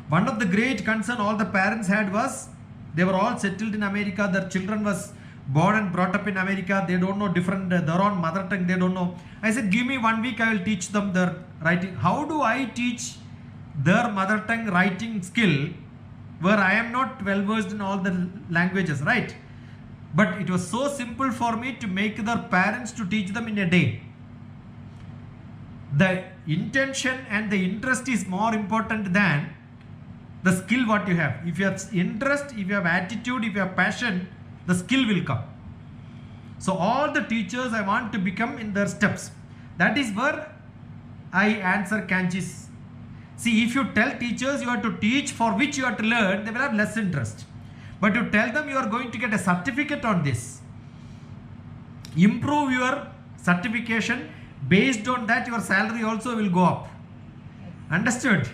S1: One of the great concern all the parents had was they were all settled in America. Their children was born and brought up in America. They don't know different, their own mother tongue, they don't know. I said, give me 1 week, I will teach them their writing. How do I teach their mother tongue writing skill where I am not well versed in all the languages, right? But it was so simple for me to make their parents to teach them in a day. The intention and the interest is more important than the skill what you have. If you have interest, if you have attitude, if you have passion, the skill will come. So all the teachers I want to become in their steps. That is where I answer Kanchi's. See, if you tell teachers you have to teach for which you have to learn, they will have less interest. But you tell them you are going to get a certificate on this. Improve your certification. Based on that, your salary also will go up. Understood?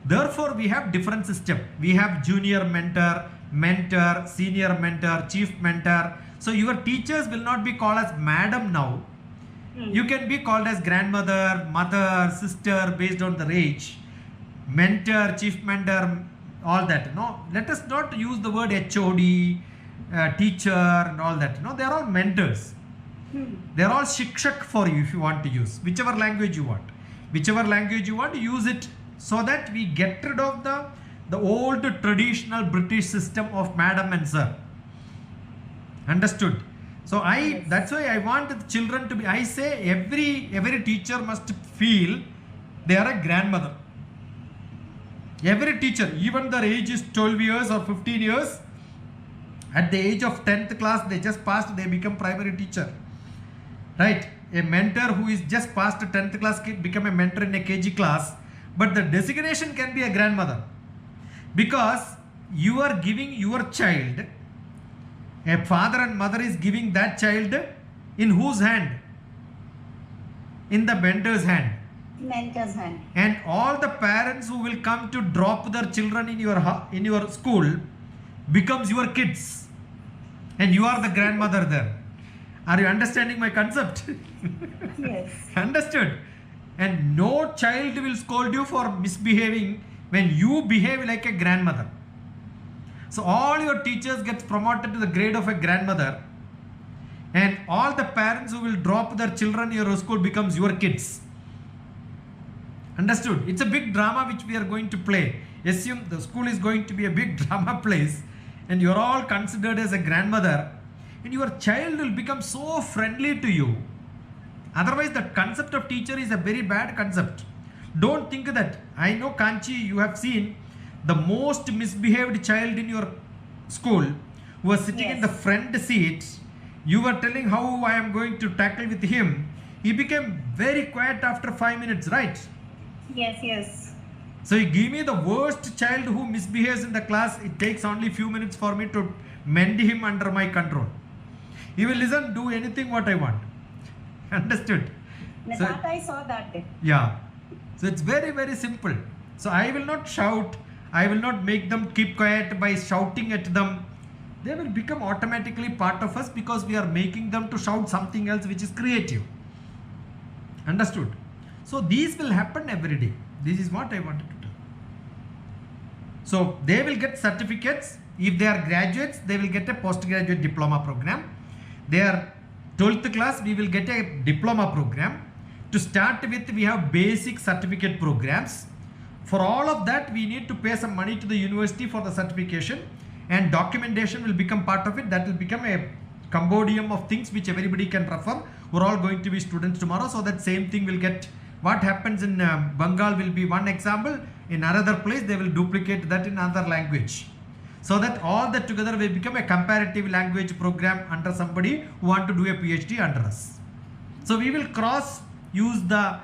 S1: Therefore, we have different system. We have junior mentor, mentor, senior mentor, chief mentor. So your teachers will not be called as madam now. You can be called as grandmother, mother, sister based on the age. Mentor, chief mentor, all that. No, let us not use the word HOD, teacher and all that. No, they are all mentors. They are all shikshak for you if you want to use whichever language you want. Whichever language you want to use it, so that we get rid of the old traditional British system of madam and sir. Understood? So that's why I want the children to be, I say every teacher must feel they are a grandmother. Every teacher, even their age is 12 years or 15 years, at the age of 10th class, they just passed, they become primary teacher. Right? A mentor who is just passed 10th class can become a mentor in a KG class, but the designation can be a grandmother. Because you are giving your child, a father and mother is giving that child in whose hand? In the mentor's hand.
S4: Mentor's hand.
S1: And all the parents who will come to drop their children in your school becomes your kids. And you are the grandmother there. Are you understanding my concept?
S4: Yes.
S1: Understood? And no child will scold you for misbehaving when you behave like a grandmother. So all your teachers get promoted to the grade of a grandmother, and all the parents who will drop their children in your school becomes your kids. Understood? It's a big drama which we are going to play. Assume the school is going to be a big drama place and you're all considered as a grandmother, and your child will become so friendly to you. Otherwise, the concept of teacher is a very bad concept. Don't think that. I know, Kanchi, you have seen the most misbehaved child in your school who was sitting in the front seat. You were telling how I am going to tackle with him. He became very quiet after 5 minutes, right?
S4: Yes, yes.
S1: So you give me the worst child who misbehaves in the class. It takes only few minutes for me to mend him under my control. He will listen, do anything what I want. Understood?
S4: Now
S1: So-
S4: that I saw that day.
S1: Yeah. So it's very, very simple. So I will not shout. I will not make them keep quiet by shouting at them. They will become automatically part of us because we are making them to shout something else which is creative. Understood? So these will happen every day. This is what I wanted to tell. So they will get certificates If they are graduates, they will get a postgraduate diploma program. They are 12th class, we will get a diploma program. To start with, we have basic certificate programs. For all of that, we need to pay some money to the university for the certification, and documentation will become part of it. That will become a combodium of things which everybody can refer. We're all going to be students tomorrow, so that same thing will get. What happens in Bengal will be one example. In another place, they will duplicate that in another language. So that all that together will become a comparative language program under somebody who want to do a PhD under us. So we will cross use the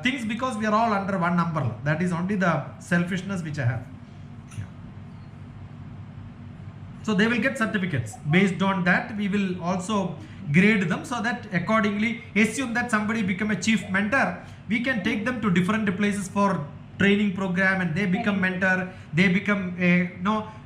S1: things because we are all under one umbrella. That is only the selfishness which I have. Yeah. So they will get certificates. Based on that, we will also grade them, so that accordingly, assume that somebody become a chief mentor, we can take them to different places for training program, and they become mentor. They become a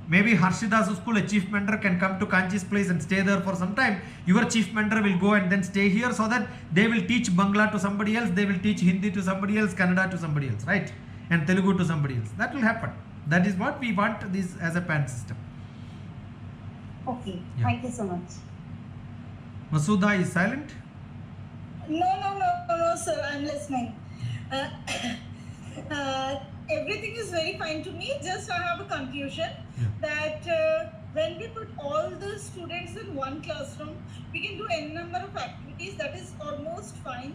S1: maybe Harshida's school, a chief mentor can come to Kanchi's place and stay there for some time. Your chief mentor will go and then stay here, so that they will teach Bangla to somebody else, they will teach Hindi to somebody else, Kannada to somebody else, right? And Telugu to somebody else. That will happen. That is what we want this as a PAN system.
S4: Okay,
S1: Yeah.
S4: thank you so much.
S1: Masuda is silent.
S5: No, sir, I'm listening. Everything is very fine to me. Just I have a confusion that when we put all the students in one classroom, we can do any number of activities. That is almost fine.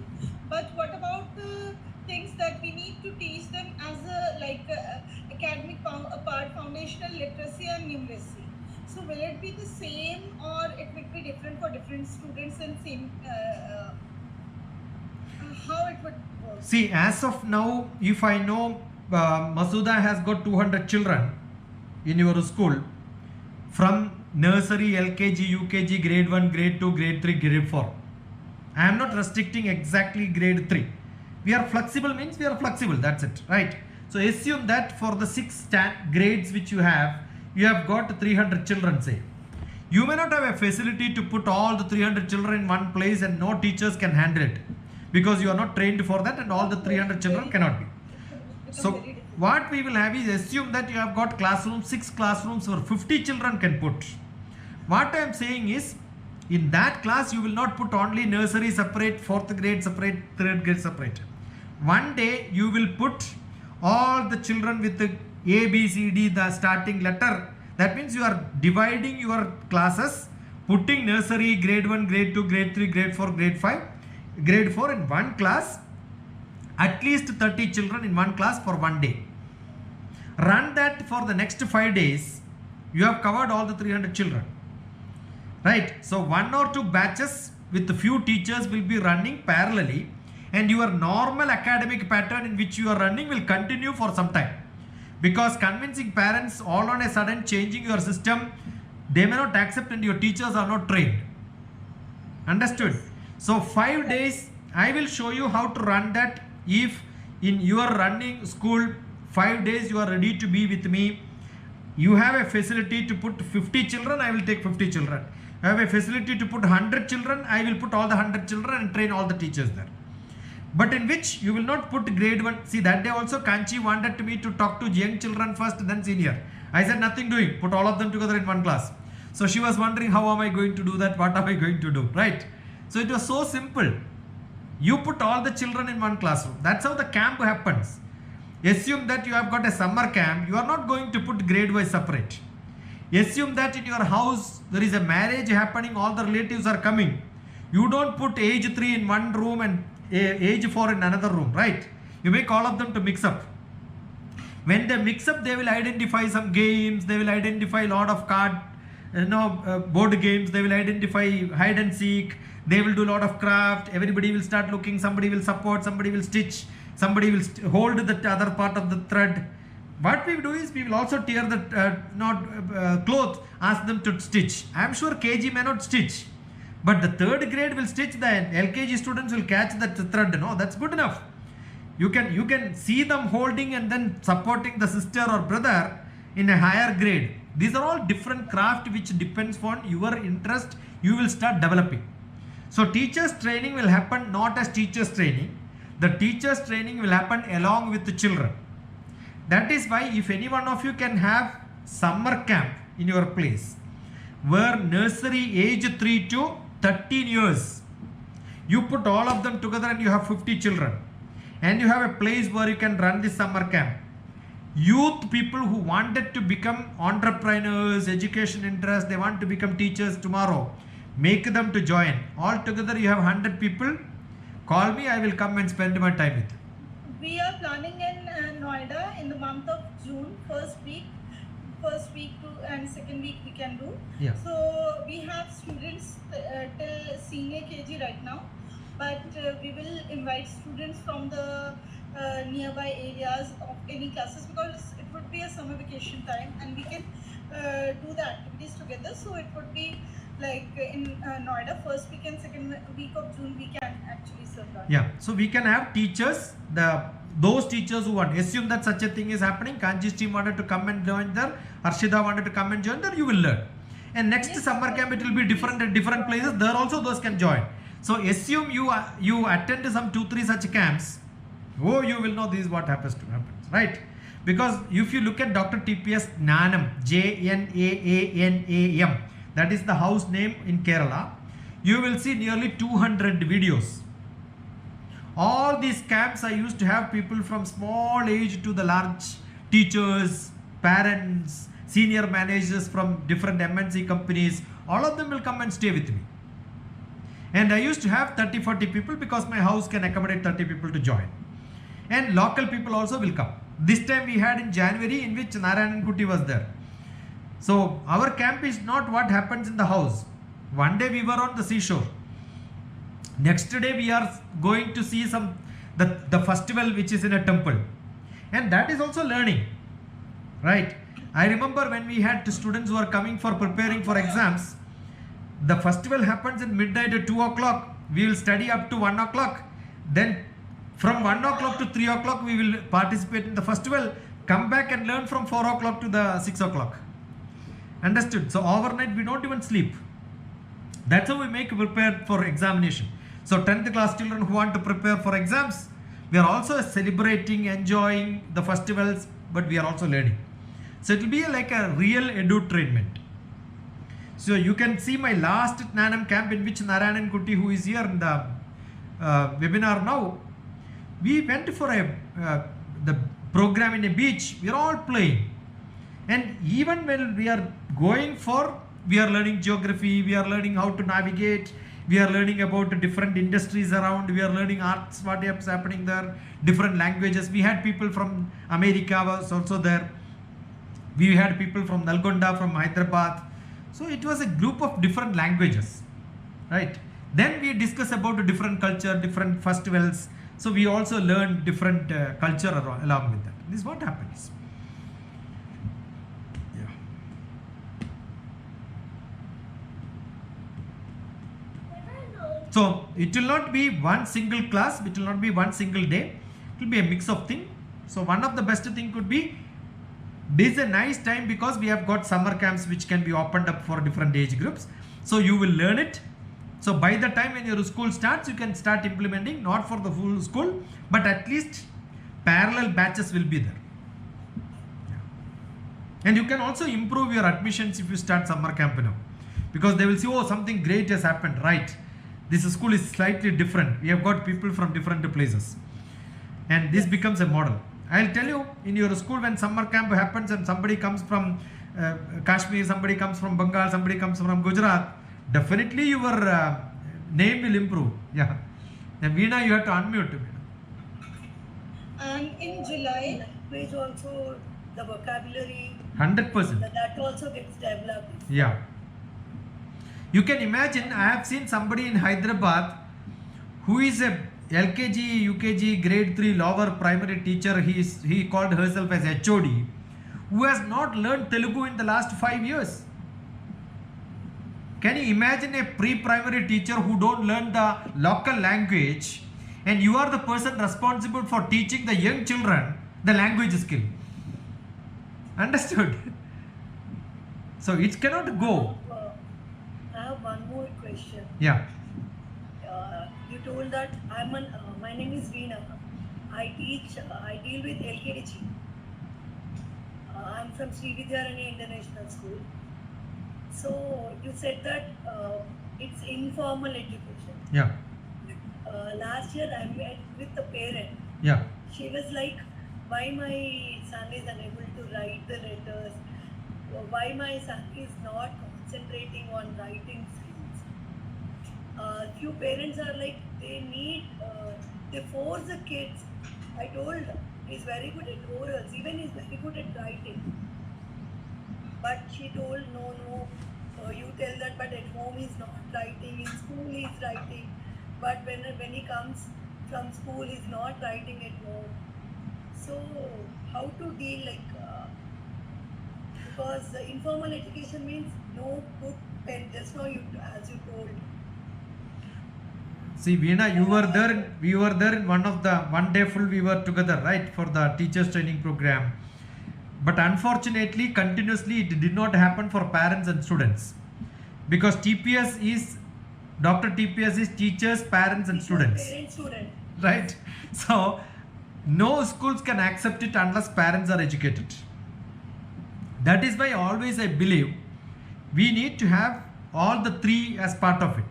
S5: But what about the things that we need to teach them as academic part, foundational literacy and numeracy? So will it be the same, or it will be different for different students, and same? How it would work?
S1: See, as of now, if I know Masuda has got 200 children in your school from nursery, LKG, UKG, grade 1, grade 2, grade 3, grade 4. I am not restricting exactly grade 3. We are flexible means we are flexible, that's it, right? So assume that for the 6 grades which you have got 300 children, say. You may not have a facility to put all the 300 children in one place, and no teachers can handle it, because you are not trained for that, and all the 300 children cannot be. So what we will have is, assume that you have got classrooms, 6 classrooms where 50 children can put. What I am saying is, in that class you will not put only nursery separate, 4th grade separate, 3rd grade separate. One day you will put all the children with the A, B, C, D, the starting letter. That means you are dividing your classes, putting nursery, grade 1, grade 2, grade 3, grade 4, grade 5, grade 4 in one class. At least 30 children in one class for one day. Run that for the next 5 days. You have covered all the 300 children. Right? So 1 or 2 batches with a few teachers will be running parallelly, and your normal academic pattern in which you are running will continue for some time. Because convincing parents all on a sudden changing your system, they may not accept, and your teachers are not trained. Understood? So 5 days, I will show you how to run that. If in your running school 5 days you are ready to be with me, you have a facility to put 50 children, I will take 50 children. I have a facility to put 100 children, I will put all the 100 children and train all the teachers there. But in which you will not put grade 1. See, that day also Kanchi wanted me to talk to young children first, then senior. I said nothing doing, put all of them together in one class. So she was wondering, how am I going to do that? What am I going to do? Right? So it was so simple. You put all the children in one classroom. That's how the camp happens. Assume that you have got a summer camp. You are not going to put grade wise separate. Assume that in your house there is a marriage happening, all the relatives are coming. You don't put age 3 in one room and age 4 in another room, right? You make all of them to mix up. When they mix up, they will identify some games, they will identify a lot of board games, they will identify hide and seek, they will do a lot of craft, everybody will start looking, somebody will support, somebody will stitch, somebody will hold the other part of the thread. What we do is, we will also tear the cloth, ask them to stitch. I am sure KG may not stitch, but the 3rd grade will stitch, the LKG students will catch that thread. No, that's good enough. You can see them holding and then supporting the sister or brother in a higher grade. These are all different craft which depends on your interest, you will start developing. So teachers training will happen not as teachers training. The teachers training will happen along with the children. That is why if any one of you can have summer camp in your place where nursery age 3 to 13 years, you put all of them together and you have 50 children, and you have a place where you can run this summer camp. Youth people who wanted to become entrepreneurs, education interest, they want to become teachers tomorrow, make them to join. All together you have 100 people. Call me, I will come and spend my time with you.
S5: We are planning in Noida in the month of June, first week to and second week we can do.
S1: Yeah.
S5: So we have students till senior KG right now, but we will invite students from the nearby areas of any classes, because it would be a summer vacation time and we can do the activities together. So it would be like in Noida, first week and second week of June we can actually serve that.
S1: Yeah, so we can have teachers, those teachers who want, assume that such a thing is happening. Kanji's team wanted to come and join there, Arshida wanted to come and join there, you will learn. And next summer camp it will be different at different places, there also those can join. So assume you attend some 2-3 such camps, oh, you will know this is what happens, right? Because if you look at DrTPS Nanam, Janam, that is the house name in Kerala, you will see nearly 200 videos. All these camps I used to have people from small age to the large, teachers, parents, senior managers from different MNC companies, all of them will come and stay with me. And I used to have 30-40 people because my house can accommodate 30 people to join. And local people also will come. This time we had in January, in which Narayanan Kuti was there. So our camp is not what happens in the house. One day we were on the seashore. Next day we are going to see the festival which is in a temple. And that is also learning. Right? I remember when we had students who are coming for preparing for exams, the festival happens in midnight at 2 o'clock. We will study up to 1 o'clock. Then from 1 o'clock to 3 o'clock we will participate in the festival, come back and learn from 4 o'clock to the 6 o'clock. Understood? So overnight we don't even sleep. That's how we make prepared for examination. So 10th class children who want to prepare for exams, we are also celebrating, enjoying the festivals, but we are also learning. So it will be like a real edutainment. So you can see my last Nanam camp in which Narayanan Kuti, who is here in the webinar now, we went for the program in a beach. We are all playing. And even when we are going for, we are learning geography, we are learning how to navigate, we are learning about different industries around, we are learning arts, what is happening there, different languages. We had people from America was also there. We had people from Nalgonda, from Hyderabad. So it was a group of different languages, right? Then we discuss about different culture, different festivals. So we also learn different culture along with that. This is what happens. Yeah. So it will not be one single class, it will not be one single day. It will be a mix of things. So one of the best thing could be, this is a nice time because we have got summer camps which can be opened up for different age groups. So you will learn it. So by the time when your school starts, you can start implementing, not for the full school, but at least parallel batches will be there. Yeah. And you can also improve your admissions if you start summer camp now, because they will see, oh, something great has happened, right? This school is slightly different. We have got people from different places. And this becomes a model. I'll tell you, in your school when summer camp happens and somebody comes from Kashmir, somebody comes from Bengal, somebody comes from Gujarat, definitely your name will improve. Yeah. And Veena, you have to unmute.
S5: And in July,
S6: which also the vocabulary
S1: 100%.
S6: that also gets developed.
S1: Yeah. You can imagine, I have seen somebody in Hyderabad who is a LKG, UKG, grade 3 lower primary teacher. He called herself as HOD, who has not learned Telugu in the last 5 years. Can you imagine a pre-primary teacher who don't learn the local language, and you are the person responsible for teaching the young children the language skill? Understood? So it cannot go.
S6: I have one more question.
S1: Yeah.
S6: You told that my name is Veena. I deal with LKG. I'm from Sri Vidyarani International School. So you said that it's informal education.
S1: Yeah.
S6: Last year I met with a parent.
S1: Yeah.
S6: She was like, why my son is unable to write the letters? Why my son is not concentrating on writing skills? Few parents are like, they force the kids. I told he's very good at orals, even he's very good at writing. But she told, no, you tell that, but at home he's not writing, in school he's writing. But when he comes from school, he's not writing at home. So how to deal because informal education means no book, pen, just now as you told.
S1: See, Veena, we were there in one day full we were together, right, for the teachers training program. But unfortunately, continuously it did not happen for parents and students. Because Dr. TPS is teachers, parents and students.
S6: Student.
S1: Right? So, no schools can accept it unless parents are educated. That is why always I believe we need to have all the three as part of it.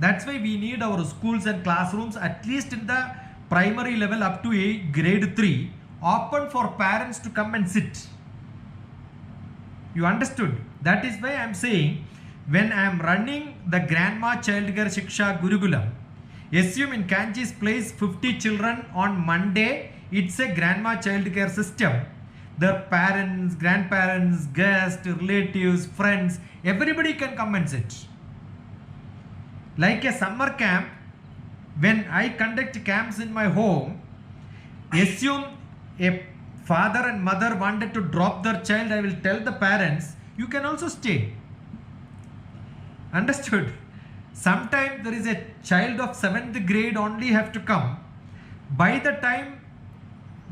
S1: That's why we need our schools and classrooms, at least in the primary level up to grade 3, open for parents to come and sit. You understood? That is why I am saying, when I am running the Grandma Child Care Shiksha Gurukulam, assume in Kanchi's place 50 children on Monday, it's a Grandma Child Care system. Their parents, grandparents, guests, relatives, friends, everybody can come and sit. Like a summer camp, when I conduct camps in my home, assume a father and mother wanted to drop their child, I will tell the parents, you can also stay. Understood? Sometimes there is a child of 7th grade only have to come. By the time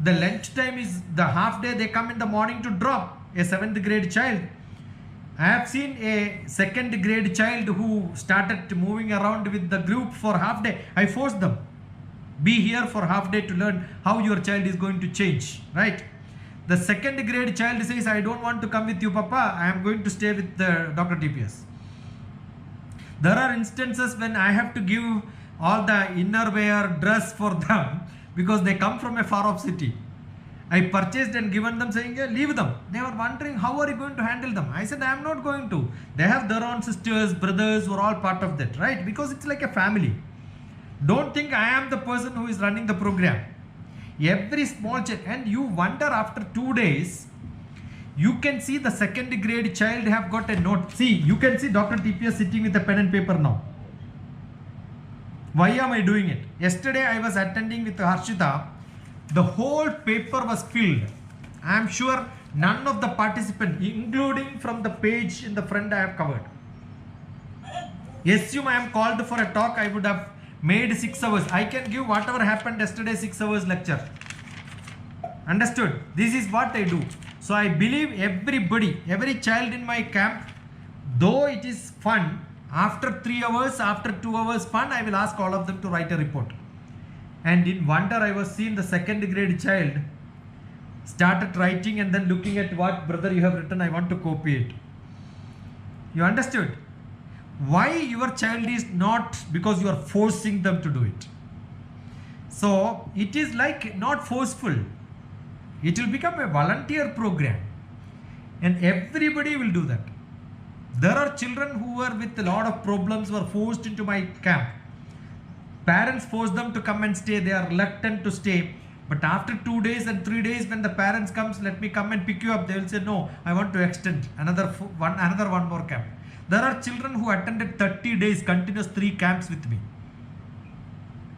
S1: the lunch time is the half day, they come in the morning to drop a 7th grade child. I have seen a 2nd grade child who started moving around with the group for half day. I forced them. Be here for half day to learn how your child is going to change, right? The 2nd grade child says, I don't want to come with you, Papa. I am going to stay with Dr. TPS. There are instances when I have to give all the innerwear, dress for them because they come from a far off city. I purchased and given them saying, yeah, leave them. They were wondering, how are you going to handle them? I said, I am not going to. They have their own sisters, brothers who are all part of that, right? Because it's like a family. Don't think I am the person who is running the program. Every small child, and you wonder after 2 days, you can see the 2nd grade child have got a note. See, you can see Dr. TPS sitting with a pen and paper now. Why am I doing it? Yesterday I was attending with Harshita. The whole paper was filled. I am sure none of the participants, including from the page in the front, I have covered. Assume I am called for a talk, I would have made 6 hours. I can give whatever happened yesterday 6 hours lecture. Understood? This is what I do. So I believe everybody, every child in my camp, though it is fun, after 3 hours, after 2 hours fun, I will ask all of them to write a report. And in wonder, I was seeing the 2nd grade child started writing and then looking at what brother you have written, I want to copy it. You understood? Why your child is not because you are forcing them to do it. So it is like not forceful. It will become a volunteer program and everybody will do that. There are children who are with a lot of problems were forced into my camp. Parents force them to come and stay. They are reluctant to stay. But after 2 days and 3 days, when the parents comes, let me come and pick you up. They will say, no, I want to extend another one more camp. There are children who attended 30 days, continuous 3 camps with me.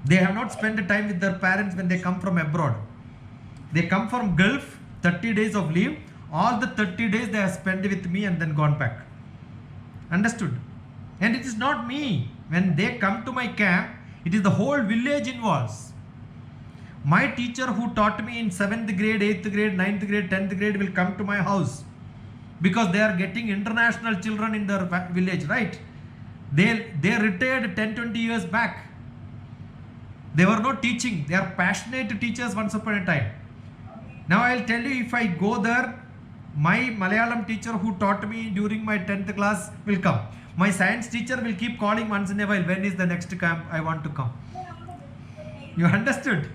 S1: They have not spent time with their parents when they come from abroad. They come from Gulf, 30 days of leave. All the 30 days they have spent with me and then gone back. Understood? And it is not me. When they come to my camp, it is the whole village involves. My teacher who taught me in 7th grade, 8th grade, 9th grade, 10th grade will come to my house because they are getting international children in their village, right? They retired 10-20 years back. They were not teaching. They are passionate teachers once upon a time. Now I will tell you, if I go there, My Malayalam teacher who taught me during my 10th class will come. My science teacher will keep calling once in a while, when is the next camp, I want to come. You understood?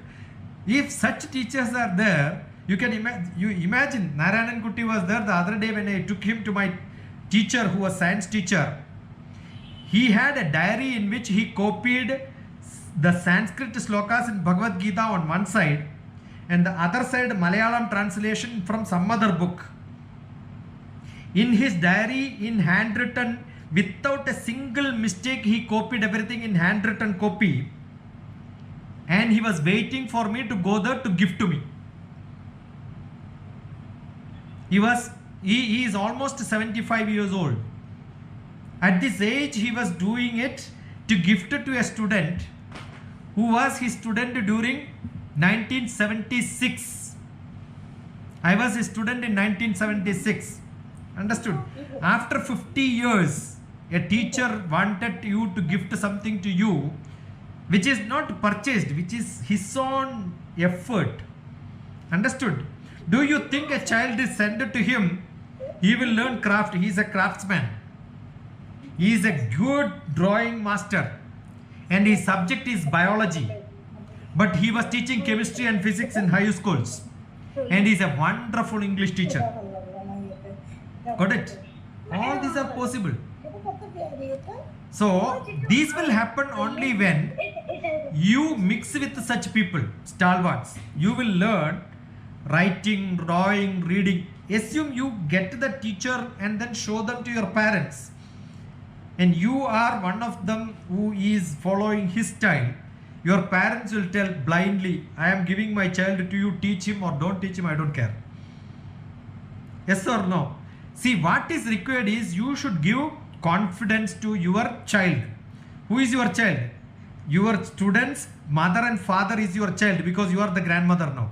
S1: If such teachers are there, you can imagine Narayanan Kuti was there the other day when I took him to my teacher who was science teacher. He had a diary in which he copied the Sanskrit slokas in Bhagavad Gita on one side and the other side Malayalam translation from some other book. In his diary, in handwritten, without a single mistake, he copied everything in handwritten copy. And he was waiting for me to go there to give to me. He is almost 75 years old. At this age, he was doing it to gift to a student who was his student during 1976. I was a student in 1976. Understood? After 50 years, a teacher wanted you to gift something to you which is not purchased, which is his own effort. Understood? Do you think a child is sent to him, he will learn craft? He is a craftsman. He is a good drawing master and his subject is biology. But he was teaching chemistry and physics in high schools and he is a wonderful English teacher. Got it? All these are possible. So these will happen only when you mix with such people, stalwarts. You will learn writing, drawing, reading. Assume you get the teacher and then show them to your parents. And you are one of them who is following his style. Your parents will tell blindly, I am giving my child to you, teach him or don't teach him, I don't care. Yes or no? See, what is required is you should give confidence to your child. Who is your child? Your student's mother and father is your child because you are the grandmother now.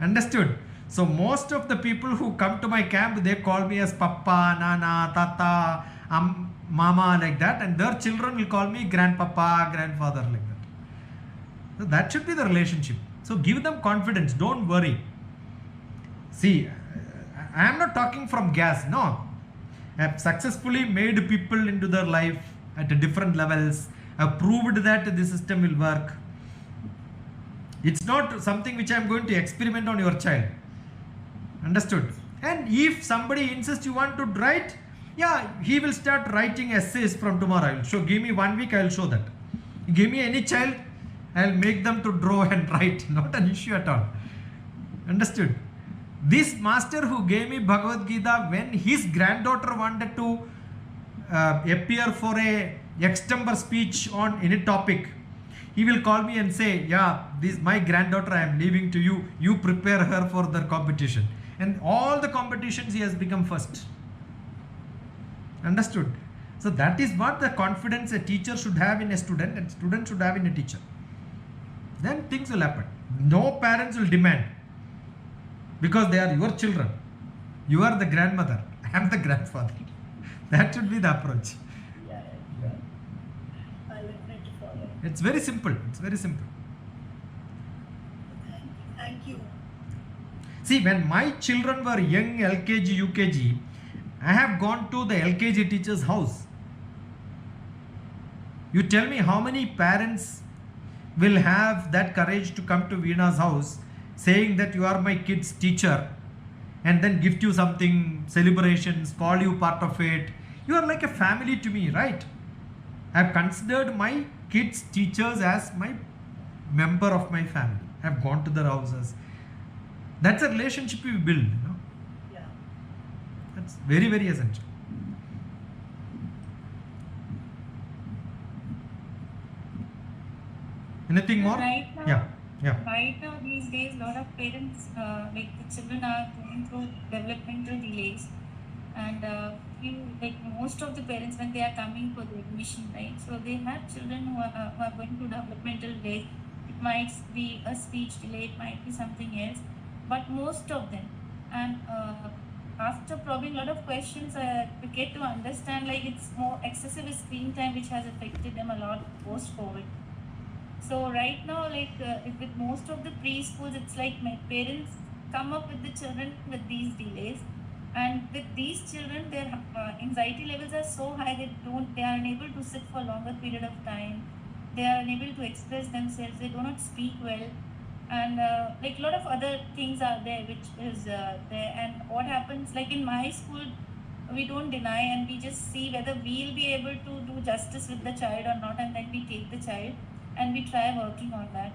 S1: Understood? So most of the people who come to my camp, they call me as Papa, Nana, Tata, Mama, like that, and their children will call me Grandpapa, Grandfather, like that. So that should be the relationship. So give them confidence, don't worry. See, I am not talking from gas, no. I have successfully made people into their life at different levels. I have proved that the system will work. It's not something which I am going to experiment on your child. Understood? And if somebody insists you want to write, yeah, he will start writing essays from tomorrow. I will show. Give me 1 week, I will show that. Give me any child, I will make them to draw and write. Not an issue at all. Understood? This master who gave me Bhagavad Gita, when his granddaughter wanted to appear for a extempore speech on any topic, he will call me and say, yeah, this my granddaughter I am leaving to you. You prepare her for the competition. And all the competitions he has become first. Understood? So that is what the confidence a teacher should have in a student and student should have in a teacher. Then things will happen. No parents will demand because they are your children. You are the grandmother. I am the grandfather. That should be the approach.
S6: Yeah. I'll definitely follow.
S1: It's very simple. It's very simple.
S6: Thank you.
S1: See, when my children were young, LKG, UKG, I have gone to the LKG teacher's house. You tell me how many parents will have that courage to come to Veena's house saying that you are my kid's teacher and then gift you something, celebrations, call you part of it. You are like a family to me, right? I have considered my kids' teachers as my member of my family. I have gone to their houses. That's a relationship we build, you know.
S6: Yeah.
S1: That's very, very essential. Anything more?
S3: Right now,
S1: Yeah.
S3: Right now, these days, a lot of parents, like the children are going through developmental delays, and most of the parents, when they are coming for the admission, right? So they have children who are going through developmental delays. It might be a speech delay, it might be something else, but most of them, and after probing a lot of questions, we get to understand like it's more excessive screen time which has affected them a lot post-COVID. So right now, like with most of the preschools, it's like my parents come up with the children with these delays. And with these children, their anxiety levels are so high that they are unable to sit for a longer period of time. They are unable to express themselves. They do not speak well, and like a lot of other things are there, which is there. And what happens, like in my school, we don't deny, and we just see whether we'll be able to do justice with the child or not, and then we take the child and we try working on that.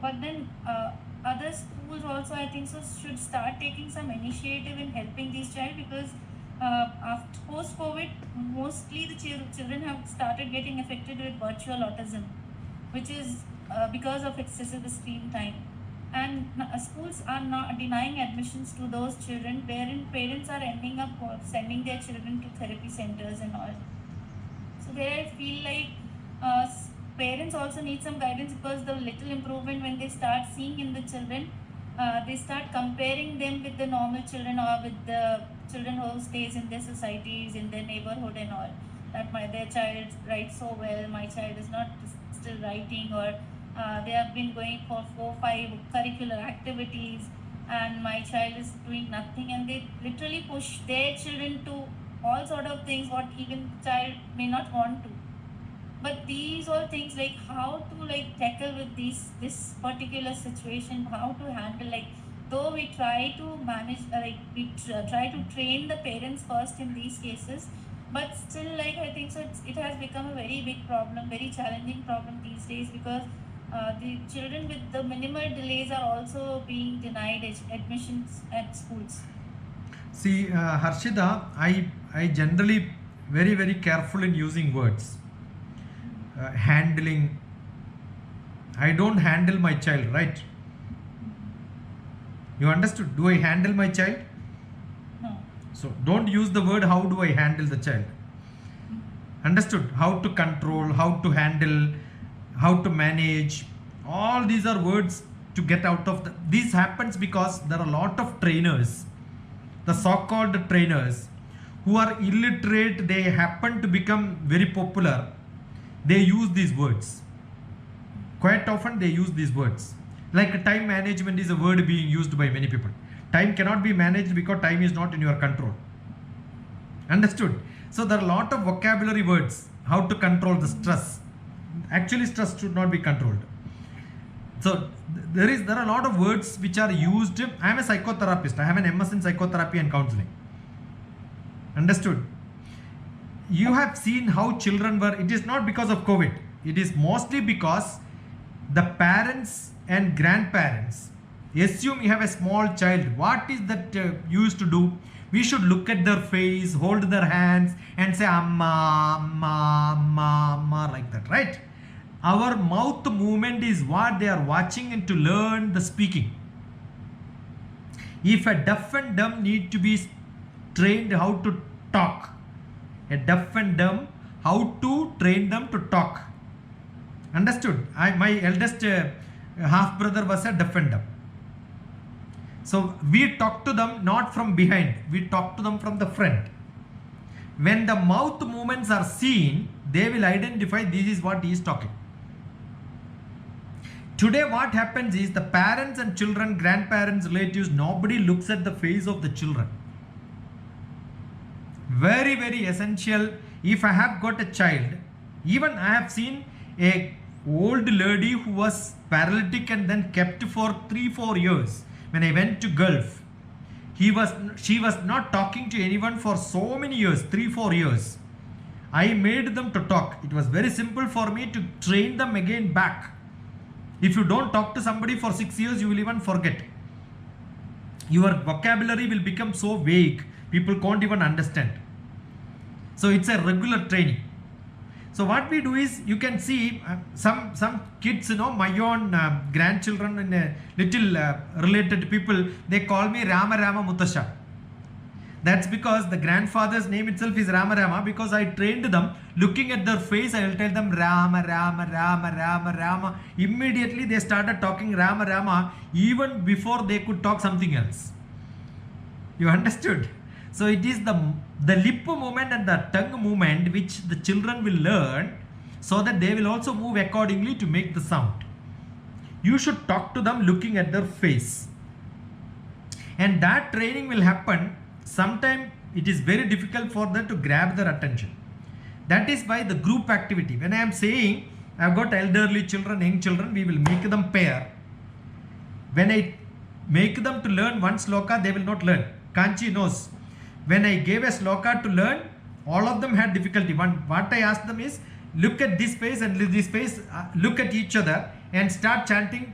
S3: But then other schools also, I think so, should start taking some initiative in helping these child, because after post-COVID, mostly the children have started getting affected with virtual autism, which is because of excessive screen time. And schools are not denying admissions to those children, wherein parents are ending up sending their children to therapy centers and all. So there I feel like parents also need some guidance, because the little improvement when they start seeing in the children, they start comparing them with the normal children or with the children who stays in their societies, in their neighborhood and all. That their child writes so well, my child is not still writing, or they have been going for 4-5 curricular activities and my child is doing nothing, and they literally push their children to all sort of things what even child may not want to. But these all things, like how to like tackle with this particular situation, how to handle, like though we try to manage, try to train the parents first in these cases, but still, like I think so it has become a very big problem, very challenging problem these days, because the children with the minimal delays are also being denied admissions at schools.
S1: See, Harshida, I generally very careful in using words. Handling. I don't handle my child, right? You understood? Do I handle my child?
S3: No.
S1: So don't use the word how do I handle the child. Understood? How to control, how to handle, how to manage. All these are words to get out of this happens because there are a lot of trainers, the so-called trainers, who are illiterate. They happen to become very popular. They use these words. Quite often they use these words. Like time management is a word being used by many people. Time cannot be managed because time is not in your control. Understood? So there are a lot of vocabulary words. How to control the stress. Actually, stress should not be controlled. So there are a lot of words which are used. I am a psychotherapist. I have an MS in psychotherapy and counseling. Understood? You have seen how children were. It is not because of COVID. It is mostly because the parents and grandparents assume you have a small child. What is that you used to do? We should look at their face, hold their hands and say amma, amma, amma, amma, like that, right? Our mouth movement is what they are watching and to learn the speaking. If a deaf and dumb need to be trained how to talk, a deaf and dumb, how to train them to talk. Understood? My eldest half brother was a deaf and dumb. So we talk to them not from behind, we talk to them from the front. When the mouth movements are seen, they will identify this is what he is talking. Today what happens is the parents and children, grandparents, relatives, nobody looks at the face of the children. Very essential. If I have got a child, even I have seen a old lady who was paralytic and then kept for 3-4 years. When I went to Gulf, she was not talking to anyone for so many years, 3-4 years. I made them to talk. It was very simple for me to train them again back. If you don't talk to somebody for 6 years, you will even forget. Your vocabulary will become so vague, people can't even understand. So it's a regular training. So what we do is, you can see some kids, my own grandchildren and little related people, they call me Rama Mutasha. That's because the grandfather's name itself is Rama, because I trained them. Looking at their face, I will tell them Rama. Immediately they started talking Rama even before they could talk something else. You understood? So it is the lip movement and the tongue movement which the children will learn, so that they will also move accordingly to make the sound. You should talk to them looking at their face. and that training will happen. Sometimes it is very difficult for them to grab their attention. That is why the group activity, when I am saying I have got elderly children, young children, we will make them pair. When I make them to learn one sloka, they will not learn. Kanchi knows. When I gave a sloka to learn, all of them had difficulty. What I asked them is, look at this face and this face, look at each other and start chanting,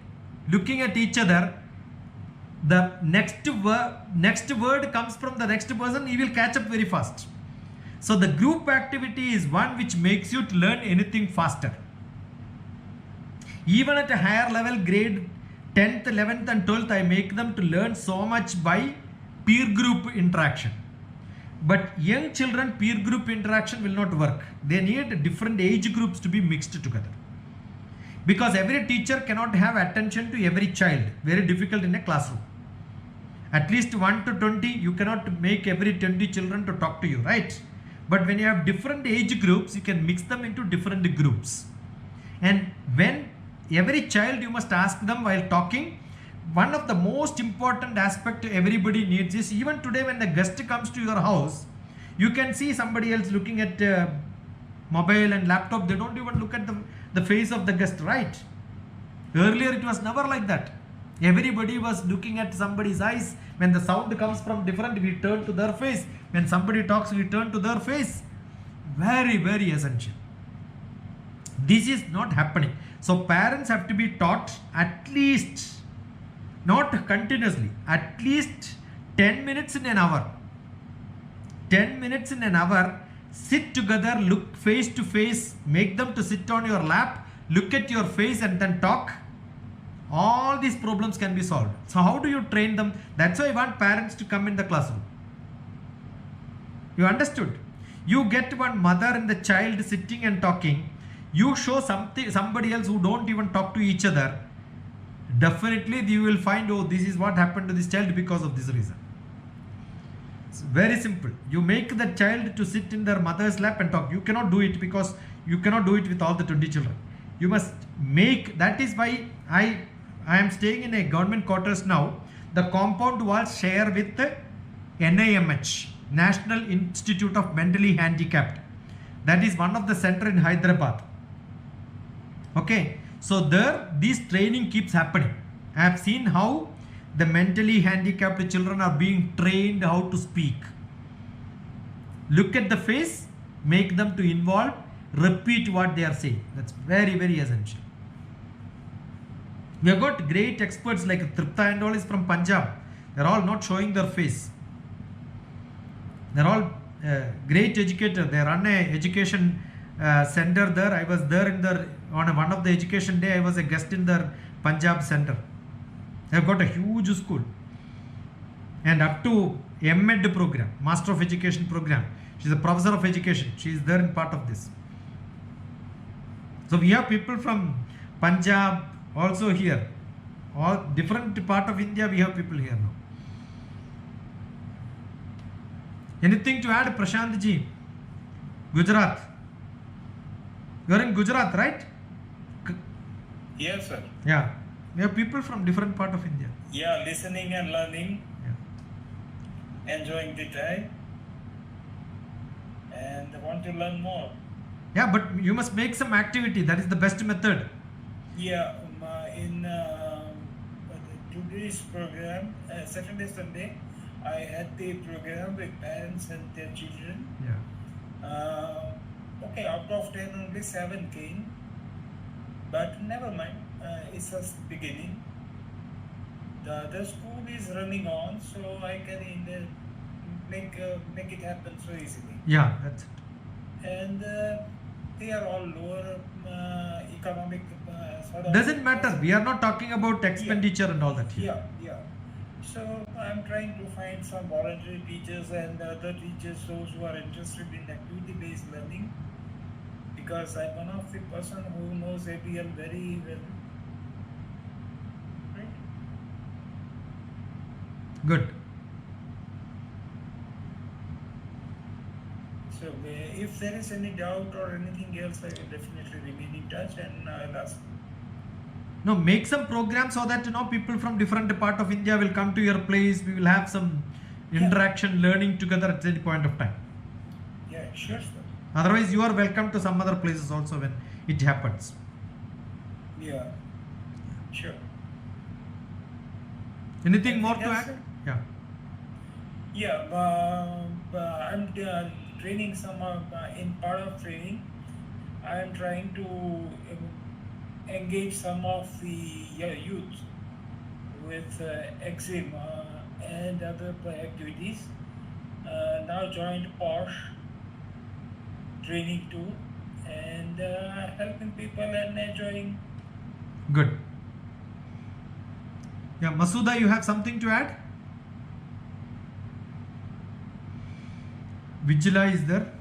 S1: looking at each other. The next word comes from the next person, he will catch up very fast. So the group activity is one which makes you to learn anything faster. Even at a higher level, grade 10th, 11th and 12th, I make them to learn so much by peer group interaction. But young children, peer group interaction will not work. They need different age groups to be mixed together. Because every teacher cannot have attention to every child. Very difficult in a classroom. At least 1 to 20, you cannot make every 20 children to talk to you, right? But when you have different age groups, you can mix them into different groups. And when every child, you must ask them while talking, one of the most important aspect everybody needs is, even today when the guest comes to your house, you can see somebody else looking at mobile and laptop. They don't even look at the face of the guest, right? Earlier it was never like that. Everybody was looking at somebody's eyes. When the sound comes from different, we turn to their face. When somebody talks, we turn to their face. Very, very essential. This is not happening. So parents have to be taught at least, not continuously, at least 10 minutes in an hour. 10 minutes in an hour, sit together, look face to face, make them to sit on your lap, look at your face and then talk. All these problems can be solved. So how do you train them? That's why I want parents to come in the classroom. You understood? You get one mother and the child sitting and talking. You show somebody else who don't even talk to each other. Definitely you will find, oh, this is what happened to this child because of this reason. It's very simple. You make the child to sit in their mother's lap and talk. You cannot do it because you cannot do it with all the 20 children. You must make, that is why I am staying in a government quarters now. The compound walls share with the NIMH, National Institute of Mentally Handicapped. That is one of the center in Hyderabad. Okay, so there this training keeps happening. I have seen how the mentally handicapped children are being trained how to speak. Look at the face, make them to involve, repeat what they are saying. That's very, very essential. We have got great experts like Tripta and all is from Punjab. They're all not showing their face. They're all great educators. They run a education center there. I was there on one of the education day. I was a guest in their Punjab center. They've got a huge school. And up to MNW program, Master of Education program. She's a professor of education. She is there in part of this. So we have people from Punjab also here. All different part of India, we have people here now. Anything to add, Prashant ji? Gujarat. You are in Gujarat, right?
S7: Yes, sir.
S1: Yeah. We have people from different part of India.
S7: Yeah, listening and learning.
S1: Yeah.
S7: Enjoying the time. And want to learn more.
S1: Yeah, but you must make some activity. That is the best method.
S7: Yeah, in today's program, Saturday, Sunday, I had the program with parents and their children.
S1: Yeah.
S7: Okay, out of 10 only 7 came. But never mind, it's just beginning. The school is running on, so I can make it happen so easily.
S1: Yeah, that's it.
S7: And they are all lower economic sort of.
S1: Doesn't matter. We are not talking about expenditure and all that here.
S7: Yeah. So I'm trying to find some voluntary teachers and other teachers, those who are interested in activity-based learning, because I'm one of the person who knows ABL very well. Right?
S1: Good.
S7: So if there is any doubt or anything else, I will definitely remain in touch and I'll ask.
S1: No, make some programs so that people from different part of India will come to your place. We will have some interaction, learning together at any point of time.
S7: Yeah, sure, sir.
S1: Otherwise, you are welcome to some other places also when it happens.
S7: Yeah, sure.
S1: Anything more to
S7: Yes,
S1: add?
S7: sir.
S1: Yeah.
S7: Yeah, I'm training some in part of training. I am trying to engage some of the youth with eczema and other activities. Now joined Posh training too, and helping people and enjoying.
S1: Good. Yeah, Masuda, you have something to add? Vigila is there.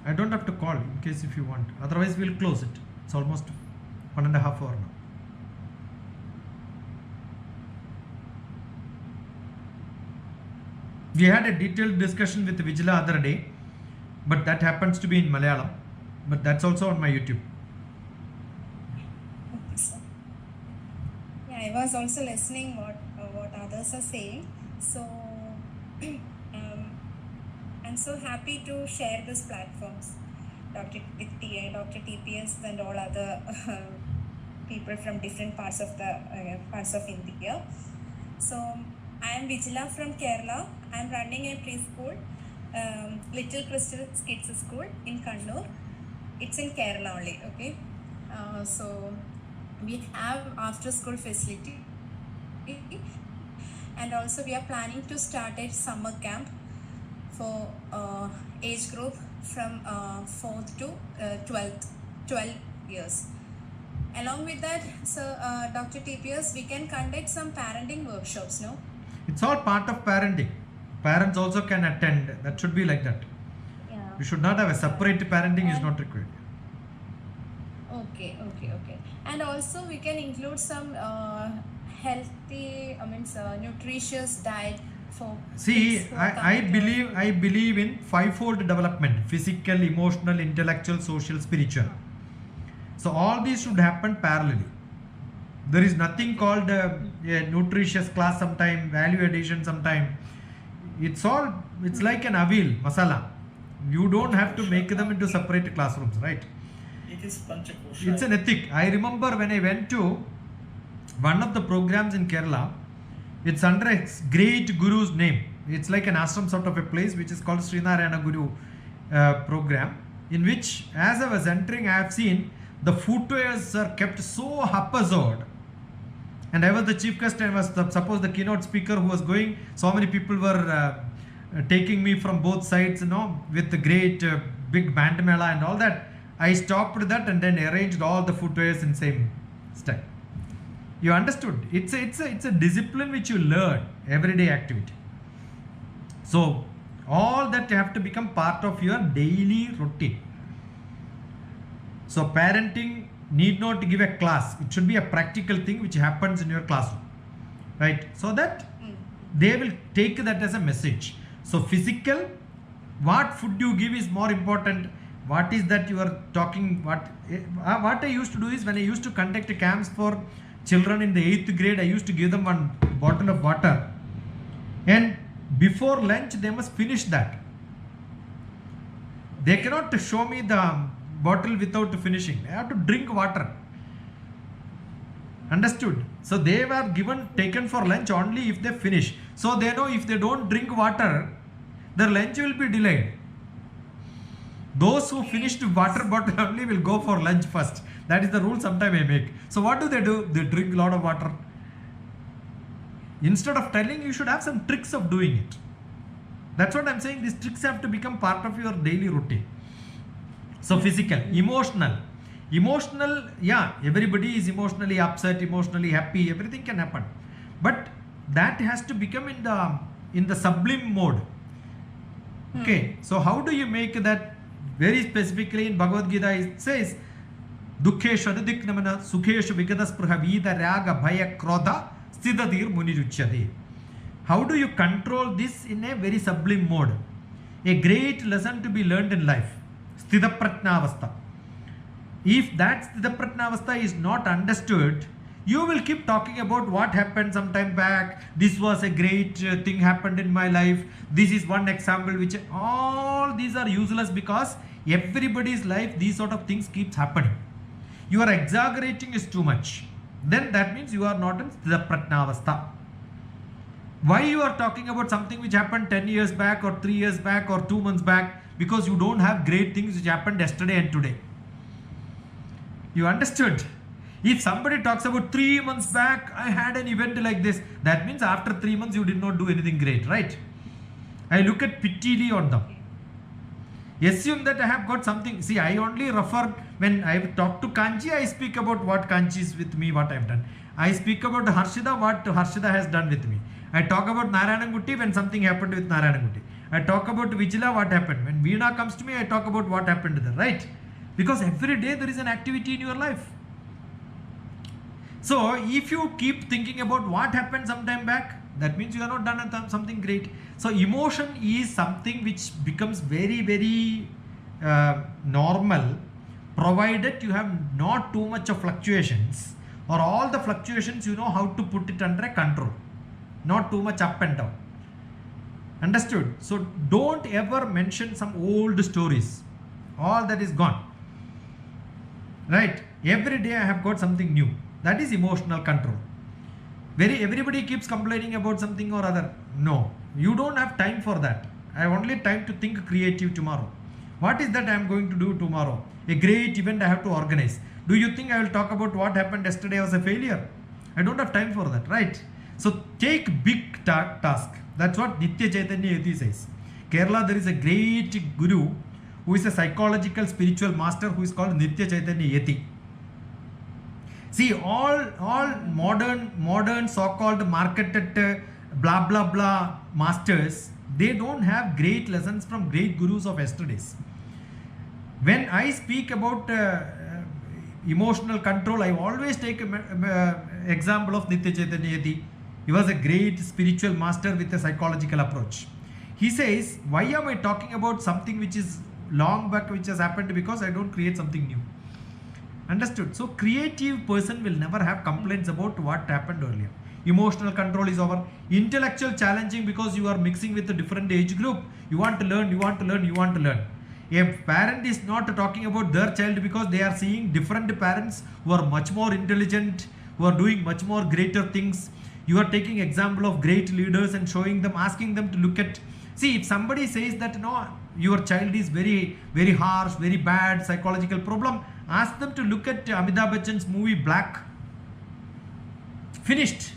S1: I don't have to call in case if you want. Otherwise, we'll close it. It's almost 1.5 hours now. We had a detailed discussion with Vigila other day, but that happens to be in Malayalam. But that's also on my YouTube.
S8: Okay, sir. Yeah, I was also listening what others are saying. So I'm so happy to share these platforms, Dr. DrTPS, and all other people from different parts of India. So I am Vigila from Kerala. I am running a preschool, Little Crystal Kids School in Kannur. It's in Kerala only, okay? So we have after school facility, and also we are planning to start a summer camp for age group from 4th to 12 years. Along with that, so Dr. TPS, we can conduct some parenting workshops, no?
S1: It's all part of parenting. Parents also can attend. That should be like that.
S8: Yeah.
S1: You should not have a separate parenting is not required.
S8: Okay. And also we can include some healthy, nutritious diet for
S1: See,
S8: kids who
S1: I
S8: come to-
S1: believe in fivefold development: physical, emotional, intellectual, social, spiritual. So all these should happen parallelly. There is nothing called a nutritious class sometime, value addition sometime. It's like an avil, masala. You don't have to make them into separate classrooms, right?
S7: It is Panchakosha.
S1: It's an ethic. I remember when I went to one of the programs in Kerala, it's under a great guru's name. It's like an ashram sort of a place which is called Srinarayana Guru program, in which as I was entering, I have seen the footwears are kept so haphazard. And I was the chief guest, and was suppose the keynote speaker who was going. So many people were taking me from both sides, with the great big band mela and all that. I stopped that and then arranged all the footwears in same style. You understood? It's a discipline which you learn, everyday activity. So all that have to become part of your daily routine. So parenting need not give a class. It should be a practical thing which happens in your classroom, right? So that they will take that as a message. So physical, what food you give is more important. What is that you are talking? What I used to do is, when I used to conduct camps for children in the 8th grade, I used to give them one bottle of water, and before lunch they must finish that. They cannot show me the bottle without finishing. They have to drink water. Understood? So they were taken for lunch only if they finish. So they know if they don't drink water, their lunch will be delayed. Those who finish the water bottle only will go for lunch first. That is the rule sometime I make. So what do? They drink a lot of water. Instead of telling, you should have some tricks of doing it. That's what I'm saying. These tricks have to become part of your daily routine. So physical, emotional, yeah, everybody is emotionally upset, emotionally happy, everything can happen. But that has to become in the sublime mode. Okay, so how do you make that? Very specifically in Bhagavad Gita it says, Dukheshu adidiknamana sukheshu vigadaspruha vida raga bhaya krodha sthidadir muniruchyade. How do you control this in a very sublime mode? A great lesson to be learned in life. Sthita prajnavastha. If that's the pratnavastha is not understood, you will keep talking about what happened some time back. This was a great thing happened in my life. This is one example, which all these are useless because everybody's life these sort of things keeps happening. You are exaggerating is too much. Then that means you are not in the pratnavastha. Why you are talking about something which happened 10 years back or 3 years back or 2 months back? Because you don't have great things which happened yesterday and today. You understood? If somebody talks about 3 months back, I had an event like this, that means after 3 months you did not do anything great, right? I look at pittily on them. Assume that I have got something. See, I only refer when I talk to Kanchi, I speak about what Kanchi is with me, what I have done. I speak about Harshida, what Harshida has done with me. I talk about Narayanangutti when something happened with Narayanangutti. I talk about Vijila, what happened. When Veena comes to me, I talk about what happened to her, right? Because every day there is an activity in your life. So if you keep thinking about what happened some time back, that means you have not done something great. So emotion is something which becomes very, very normal, provided you have not too much of fluctuations, or all the fluctuations you know how to put it under control, not too much up and down. Understood? So don't ever mention some old stories. All that is gone. Right? Every day I have got something new. That is emotional control. Everybody keeps complaining about something or other. No, you don't have time for that. I have only time to think creative tomorrow. What is that I am going to do tomorrow? A great event I have to organize. Do you think I will talk about what happened yesterday as a failure? I don't have time for that, right? So take big task. That's what Nitya Chaitanya Yati says. Kerala, there is a great guru who is a psychological spiritual master who is called Nitya Chaitanya Yati. See, all modern so-called marketed blah blah blah masters, they don't have great lessons from great gurus of yesterdays. When I speak about emotional control, I always take an example of Nitya Chaitanya Yati. He was a great spiritual master with a psychological approach. He says, why am I talking about something which is long back, which has happened? Because I don't create something new. Understood? So creative person will never have complaints about what happened earlier. Emotional control is over. Intellectual challenging, because you are mixing with a different age group. You want to learn, you want to learn, you want to learn. A parent is not talking about their child because they are seeing different parents who are much more intelligent, who are doing much more greater things. You are taking example of great leaders and showing them, asking them to look at. See, if somebody says that no, your child is very, very harsh, very bad, psychological problem, ask them to look at Amitabh Bachchan's movie Black. Finished.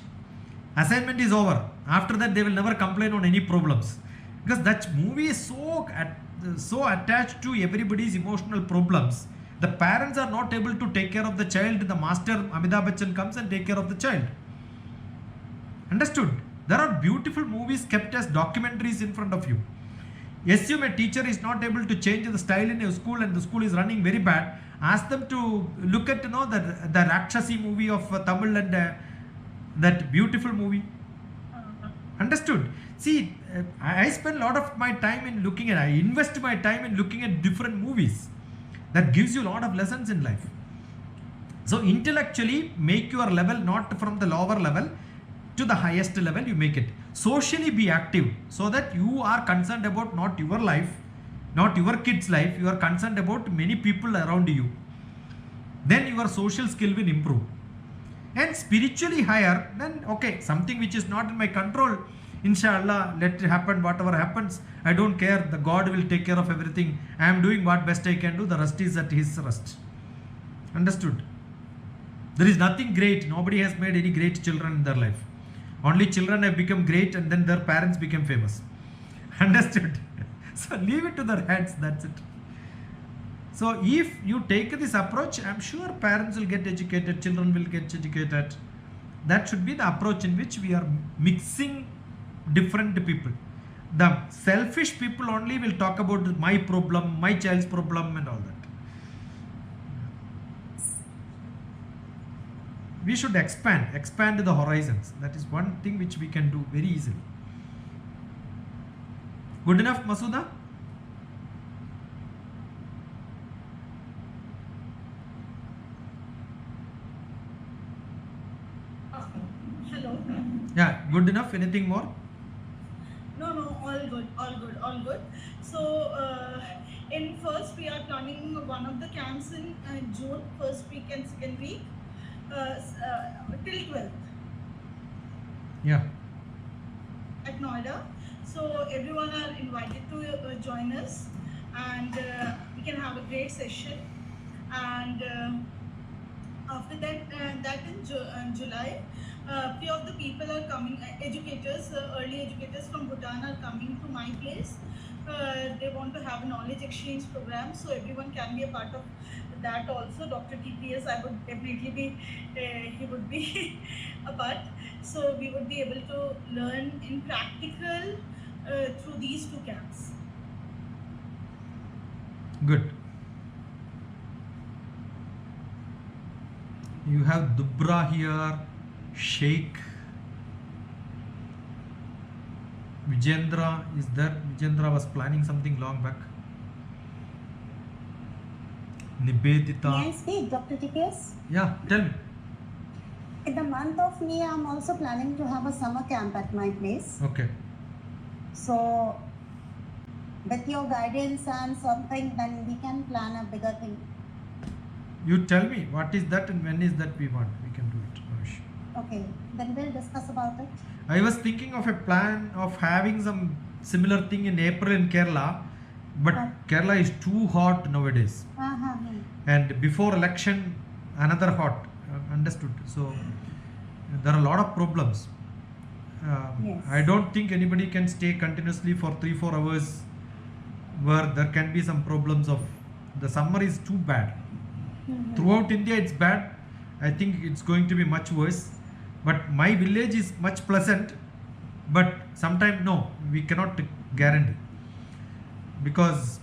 S1: Assignment is over. After that, they will never complain on any problems, because that movie is so attached to everybody's emotional problems. The parents are not able to take care of the child. The master Amitabh Bachchan comes and take care of the child. Understood? There are beautiful movies kept as documentaries in front of you. Assume a teacher is not able to change the style in a school and the school is running very bad. Ask them to look at the Rakshasi movie of Tamil and that beautiful movie. Understood? See, I spend a lot of my time in looking at, I invest my time in looking at different movies. That gives you a lot of lessons in life. So intellectually make your level not from the lower level to the highest level, you make it. Socially be active, so that you are concerned about not your life, not your kids' life, you are concerned about many people around you. Then your social skill will improve. And spiritually higher, then okay, something which is not in my control, inshallah, let it happen, whatever happens, I don't care, the God will take care of everything. I am doing what best I can do, the rest is at his rest. Understood? There is nothing great, nobody has made any great children in their life. Only children have become great and then their parents became famous. Understood? So leave it to their hands, that's it. So if you take this approach, I'm sure parents will get educated, children will get educated. That should be the approach in which we are mixing different people. The selfish people only will talk about my problem, my child's problem and all that. We should expand the horizons. That is one thing which we can do very easily. Good enough, Masuda? Good enough? Anything more?
S5: No, all good, all good, all good. So, in first we are planning one of the camps in June, first week and second week, till 12th
S1: Yeah.
S5: at Noida. So everyone are invited to join us, and we can have a great session. And after that, that in July, few of the people are coming, educators, early educators from Bhutan are coming to my place. They want to have a knowledge exchange program, so everyone can be a part of that also. Dr. TPS, I would definitely be, he would be a part. So we would be able to learn in practical through these two camps.
S1: Good. You have Dubra here, Sheikh. Vijendra is there. Vijendra was planning something long back. Nibedita.
S4: May I speak, Dr. TPS?
S1: Yeah, tell me.
S4: In the month of May, I'm also planning to have a summer camp at my place.
S1: Okay.
S4: So, with your guidance and something, then we can plan a bigger thing.
S1: You tell me what is that and when is that we want. We can do it. No issue.
S4: Okay, then we'll discuss about it.
S1: I was thinking of a plan of having some similar thing in April in Kerala, but Kerala is too hot nowadays. And before election, another hot. Understood. So there are a lot of problems.
S4: Yes.
S1: I don't think anybody can stay continuously for 3-4 hours where there can be some problems of the summer is too bad. Throughout India it's bad. I think it's going to be much worse. But my village is much pleasant, but sometimes no, we cannot guarantee. Because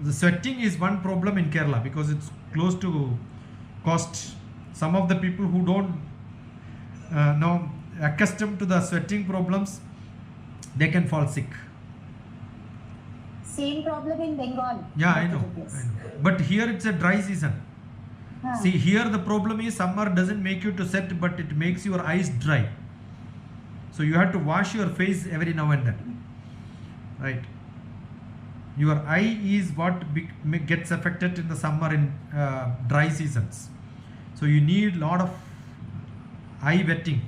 S1: the sweating is one problem in Kerala because it's close to coast. Some of the people who don't know accustomed to the sweating problems, they can fall sick.
S4: Same problem in Bengal.
S1: Yeah, I
S4: Dr.
S1: know.
S4: TPS.
S1: But here it's a dry season. See, here the problem is summer doesn't make you to sweat, but it makes your eyes dry. So you have to wash your face every now and then. Right? Your eye is what gets affected in the summer in dry seasons. So you need a lot of eye wetting.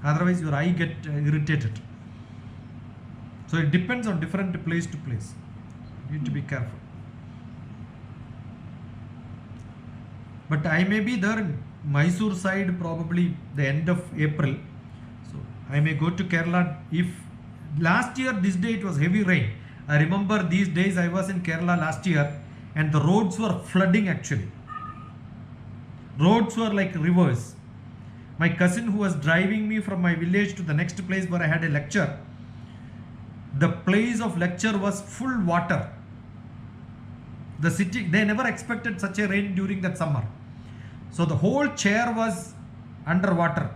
S1: Otherwise your eye get irritated. So it depends on different place to place. You need to be careful. But I may be there in Mysore side probably the end of April. So I may go to Kerala if last year this day it was heavy rain. I remember these days I was in Kerala last year and the roads were flooding actually. Roads were like rivers. My cousin who was driving me from my village to the next place where I had a lecture, the place of lecture was full water. The city, they never expected such a rain during that summer. So the whole chair was underwater.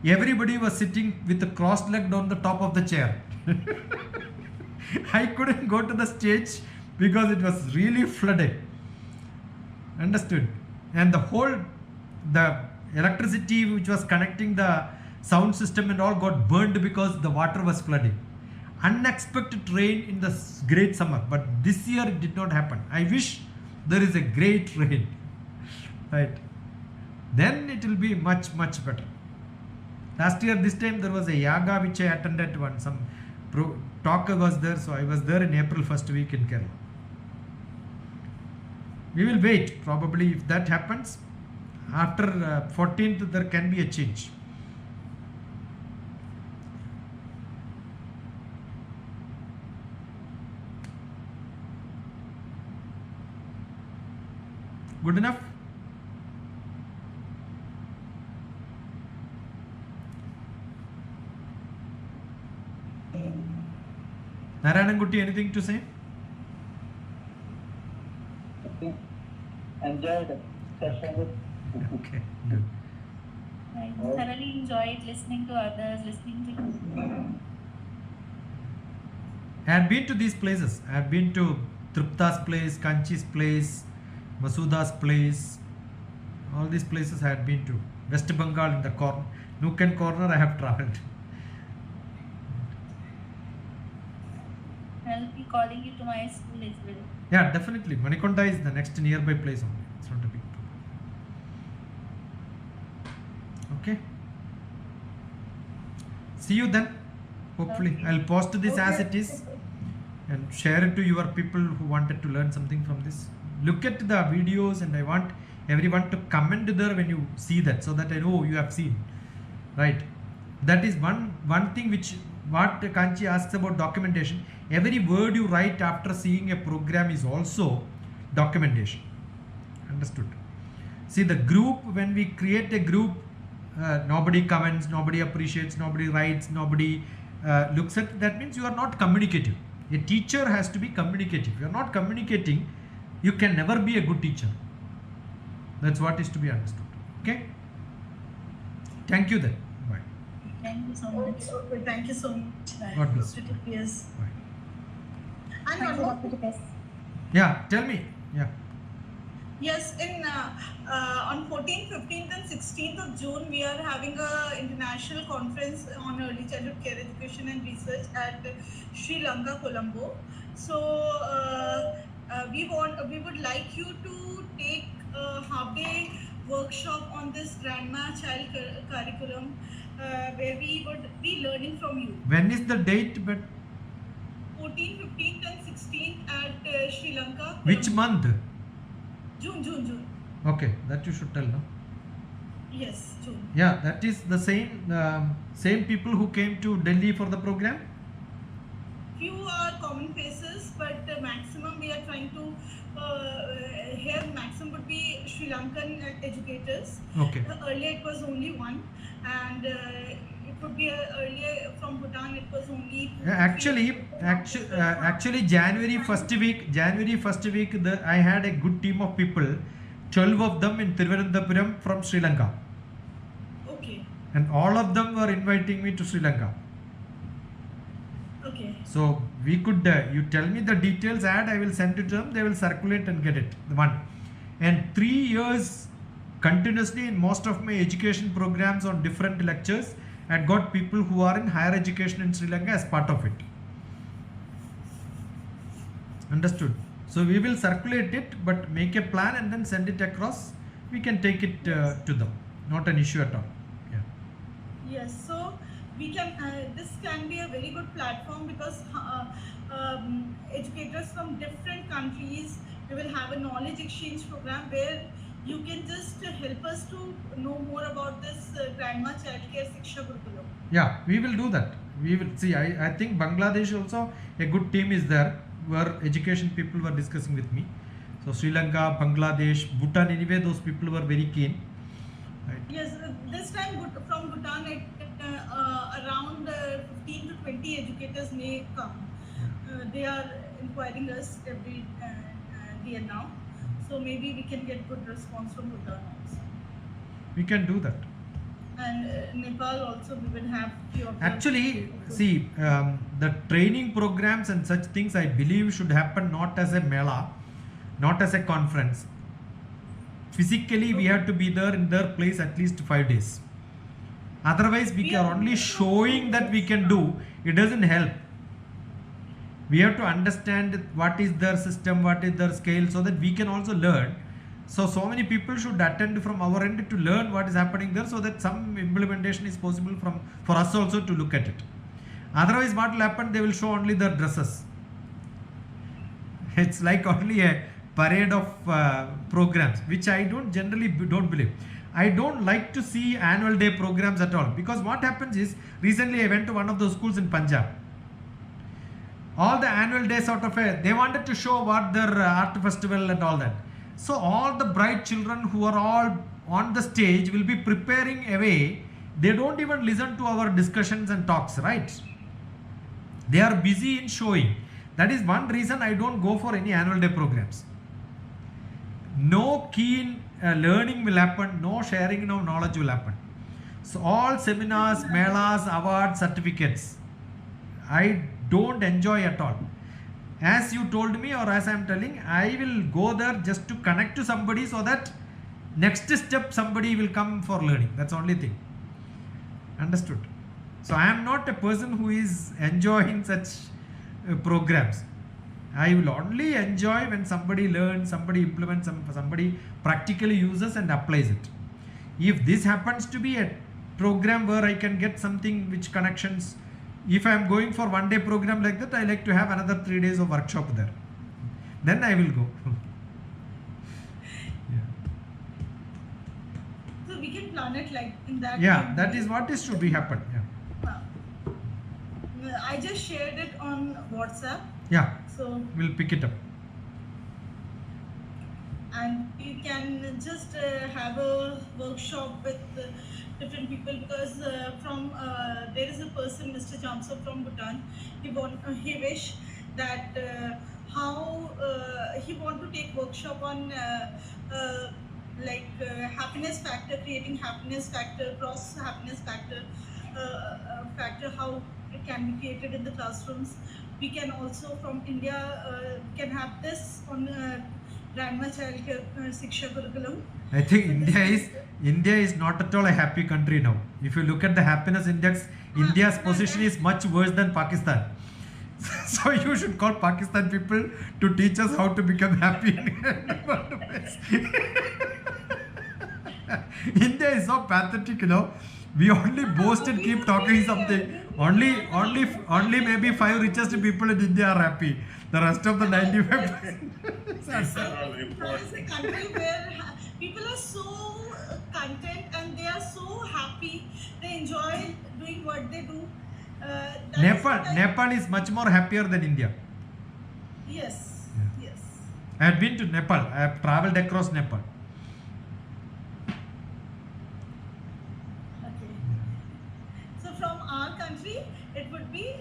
S1: Everybody was sitting with the cross-legged on the top of the chair. I couldn't go to the stage because it was really flooded. Understood? And the electricity which was connecting the sound system and all got burned because the water was flooding. Unexpected rain in the great summer, but this year it did not happen. I wish there is a great rain, right? Then it will be much better. Last year this time there was a yaga which I attended one, some talk was there, so I was there in April first week in Kerala. We will wait, probably if that happens, after 14th there can be a change. Good enough? Narayanangutti, anything to say?
S9: Enjoyed session.
S1: Okay, good.
S3: I thoroughly enjoyed listening to others, listening to.
S1: I had been to these places. I have been to Tripta's place, Kanchi's place, Masuda's place. All these places I had been to. West Bengal in the nook and corner I have travelled.
S3: I'll be calling you to my school as well.
S1: Yeah, definitely. Manikonda is the next nearby place only. It's not a big problem. Okay. See you then. Hopefully,
S3: Okay.
S1: I'll post this as
S5: Okay.
S1: it is and share it to your people who wanted to learn something from this. Look at the videos, and I want everyone to comment there when you see that, so that I know you have seen. Right. That is one thing which what Kanchi asks about documentation. Every word you write after seeing a program is also documentation. Understood? See, the group, when we create a group, nobody comments, nobody appreciates, nobody writes, nobody looks at. That means you are not communicative. A teacher has to be communicative. If you are not communicating, you can never be a good teacher. That's what is to be understood. Okay. Thank you then. Bye.
S3: Thank you so much.
S5: Okay, thank you so much.
S1: God bless.
S5: DrTPS.
S1: Bye.
S5: And one more.
S1: Yeah. Tell me. Yeah.
S5: Yes, on 14th, 15th and 16th of June, we are having a international conference on early childhood care education and research at Sri Lanka, Colombo. So we would like you to take a half-day workshop on this grandma child curriculum, where we would be learning from you.
S1: When is the date? But
S5: 14th, 15th and 16th at Sri Lanka.
S1: which
S5: Colombo.
S1: month?
S5: June.
S1: Okay, that you should tell, no?
S5: Yes, June.
S1: Yeah, that is the same people who came to Delhi for the program.
S5: Few are common faces, but maximum we are trying to here maximum would be Sri Lankan educators.
S1: Okay.
S5: Earlier it was only one, and it would be earlier from Bhutan it was only.
S1: Actually, January first week, I had a good team of people, 12 of them in Thiruvananthapuram from Sri Lanka,
S5: Okay.
S1: and all of them were inviting me to Sri Lanka.
S5: Okay.
S1: So we could, you tell me the details, I will send it to them, they will circulate and get it. The one. And 3 years continuously in most of my education programs on different lectures, I got people who are in higher education in Sri Lanka as part of it. Understood? So we will circulate it, but make a plan and then send it across. We can take it to them. Not an issue at all. Yeah.
S5: Yes. So we can. This can be a very good platform because educators from different countries, we will have a knowledge exchange program where you can just help us to know more about this grandma child care Shiksha Gurukulam.
S1: Yeah, we will do that. We will see. I think Bangladesh also a good team is there where education people were discussing with me. So Sri Lanka, Bangladesh, Bhutan, anyway those people were very keen. Right.
S5: Yes, this time from Bhutan, around 15 to 20 educators may come. They are inquiring us every day now. So maybe we can get good response from Bhutan also.
S1: We can do that.
S5: And Nepal also we will have few of them.
S1: Actually, see, the training programs and such things I believe should happen not as a mela, not as a conference. Physically, we have to be there in their place at least 5 days. Otherwise, we are only showing that we can do. It doesn't help. We have to understand what is their system, what is their scale, so that we can also learn. So many people should attend from our end to learn what is happening there, so that some implementation is possible for us also to look at it. Otherwise, what will happen? They will show only their dresses. It's like only a parade of programs, which I generally don't believe. I don't like to see annual day programs at all, because what happens is, recently I went to one of those schools in Punjab. All the annual day sort of they wanted to show what their art festival and all that. So all the bright children who are all on the stage will be preparing away. They don't even listen to our discussions and talks, right? They are busy in showing. That is one reason I don't go for any annual day programs. No keen learning will happen, no sharing of knowledge will happen. So all seminars, melas, awards, certificates, I don't enjoy at all. As you told me, or as I am telling, I will go there just to connect to somebody, so that next step somebody will come for learning. That's the only thing. Understood? So I am not a person who is enjoying such programs. I will only enjoy when somebody learns, somebody implements, somebody practically uses and applies it. If this happens to be a program where I can get something which connections, if I am going for 1 day program like that, I like to have another 3 days of workshop there. Then I will go.
S5: So we can plan it like in that.
S1: Yeah, that is what is should be happen. Yeah.
S5: I just shared it on WhatsApp.
S1: Yeah.
S5: So
S1: We'll pick it up.
S5: and you can just have a workshop with different people, because there is a person, Mr. Jamsop from Bhutan. He wish that he want to take workshop on happiness factor, creating happiness factor, cross happiness factor, how it can be created in the classrooms. We can also from India can have this on Grandma Child Shiksha Gurukulam.
S1: I think India is not at all a happy country now. If you look at the happiness index, India's position is much worse than Pakistan. So you should call Pakistan people to teach us how to become happy. India is so pathetic, you know. We only boast and keep talking something. Only maybe 5 richest people in India are happy. The rest of the 95%.
S5: It's a country where people are so content and they are so happy. They enjoy doing what they do.
S1: Nepal is much more happier than India.
S5: Yes.
S1: Yeah.
S5: Yes.
S1: I have been to Nepal. I have traveled across Nepal.
S5: Okay. So from our country, it would be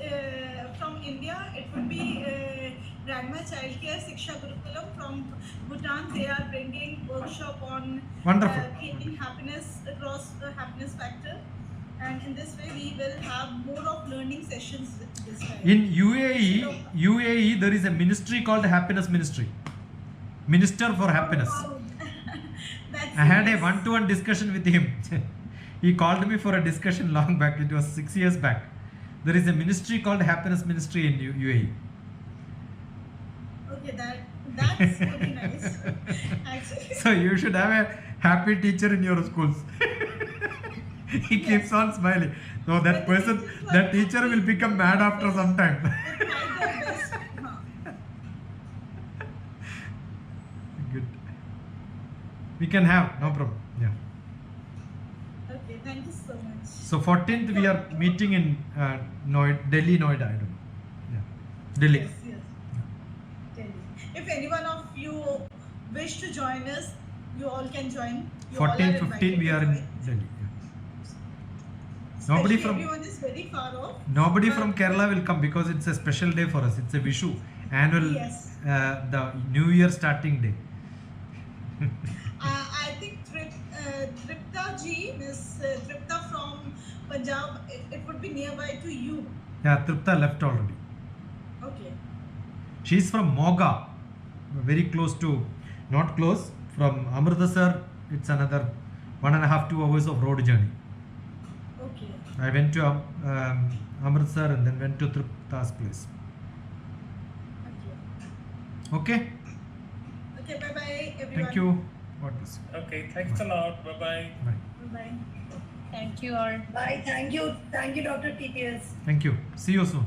S5: from India. It would be Grandma Child Care Shiksha Gurukulam. From Bhutan, they are bringing workshop on
S1: Wonderful.
S5: creating happiness across the happiness factor. And in this way, we will have more of learning sessions with this time.
S1: In UAE, there is a ministry called Happiness Ministry. Minister for Happiness.
S5: Wow.
S1: I had a
S5: nice.
S1: one-to-one discussion with him. He called me for a discussion long back. It was 6 years back. There is a ministry called Happiness Ministry in UAE.
S5: Okay, that's very nice. Actually.
S1: So you should have a happy teacher in your schools. He keeps on smiling. So that person, that teacher will become mad after some time.
S5: Try their best.
S1: Good. We can have, no problem. Yeah.
S5: Okay, thank you so much.
S1: So 14th we are meeting in Delhi, Noida. I don't know. Yeah. Delhi.
S5: Yes, yes. Delhi. If any one of you wish to join us, you all can join. You all are
S1: 14,
S5: invited
S1: 15 we
S5: to
S1: are in
S5: join.
S1: Delhi. Nobody
S5: Especially
S1: from
S5: everyone is very far off.
S1: Nobody from Kerala will come because it's a special day for us. It's a Vishu, annual,
S5: Yes.
S1: the New Year starting day.
S5: I think Tripta ji, Miss Tripta from Punjab, it would be nearby to you.
S1: Yeah, Tripta left already.
S5: Okay.
S1: She's from Moga, very close to, not close, from Amritsar. It's another 1.5 to 2 hours of road journey.
S5: Okay.
S1: I went to Amritsar and then went to Tripta's place. Okay.
S5: Okay, bye bye everyone.
S1: Thank you. God bless you.
S7: Okay, thanks a lot. Bye bye.
S1: Bye.
S5: Bye bye.
S8: Thank you all.
S6: Bye. Thank you. Thank you, Dr. TPS.
S1: Thank you. See you soon.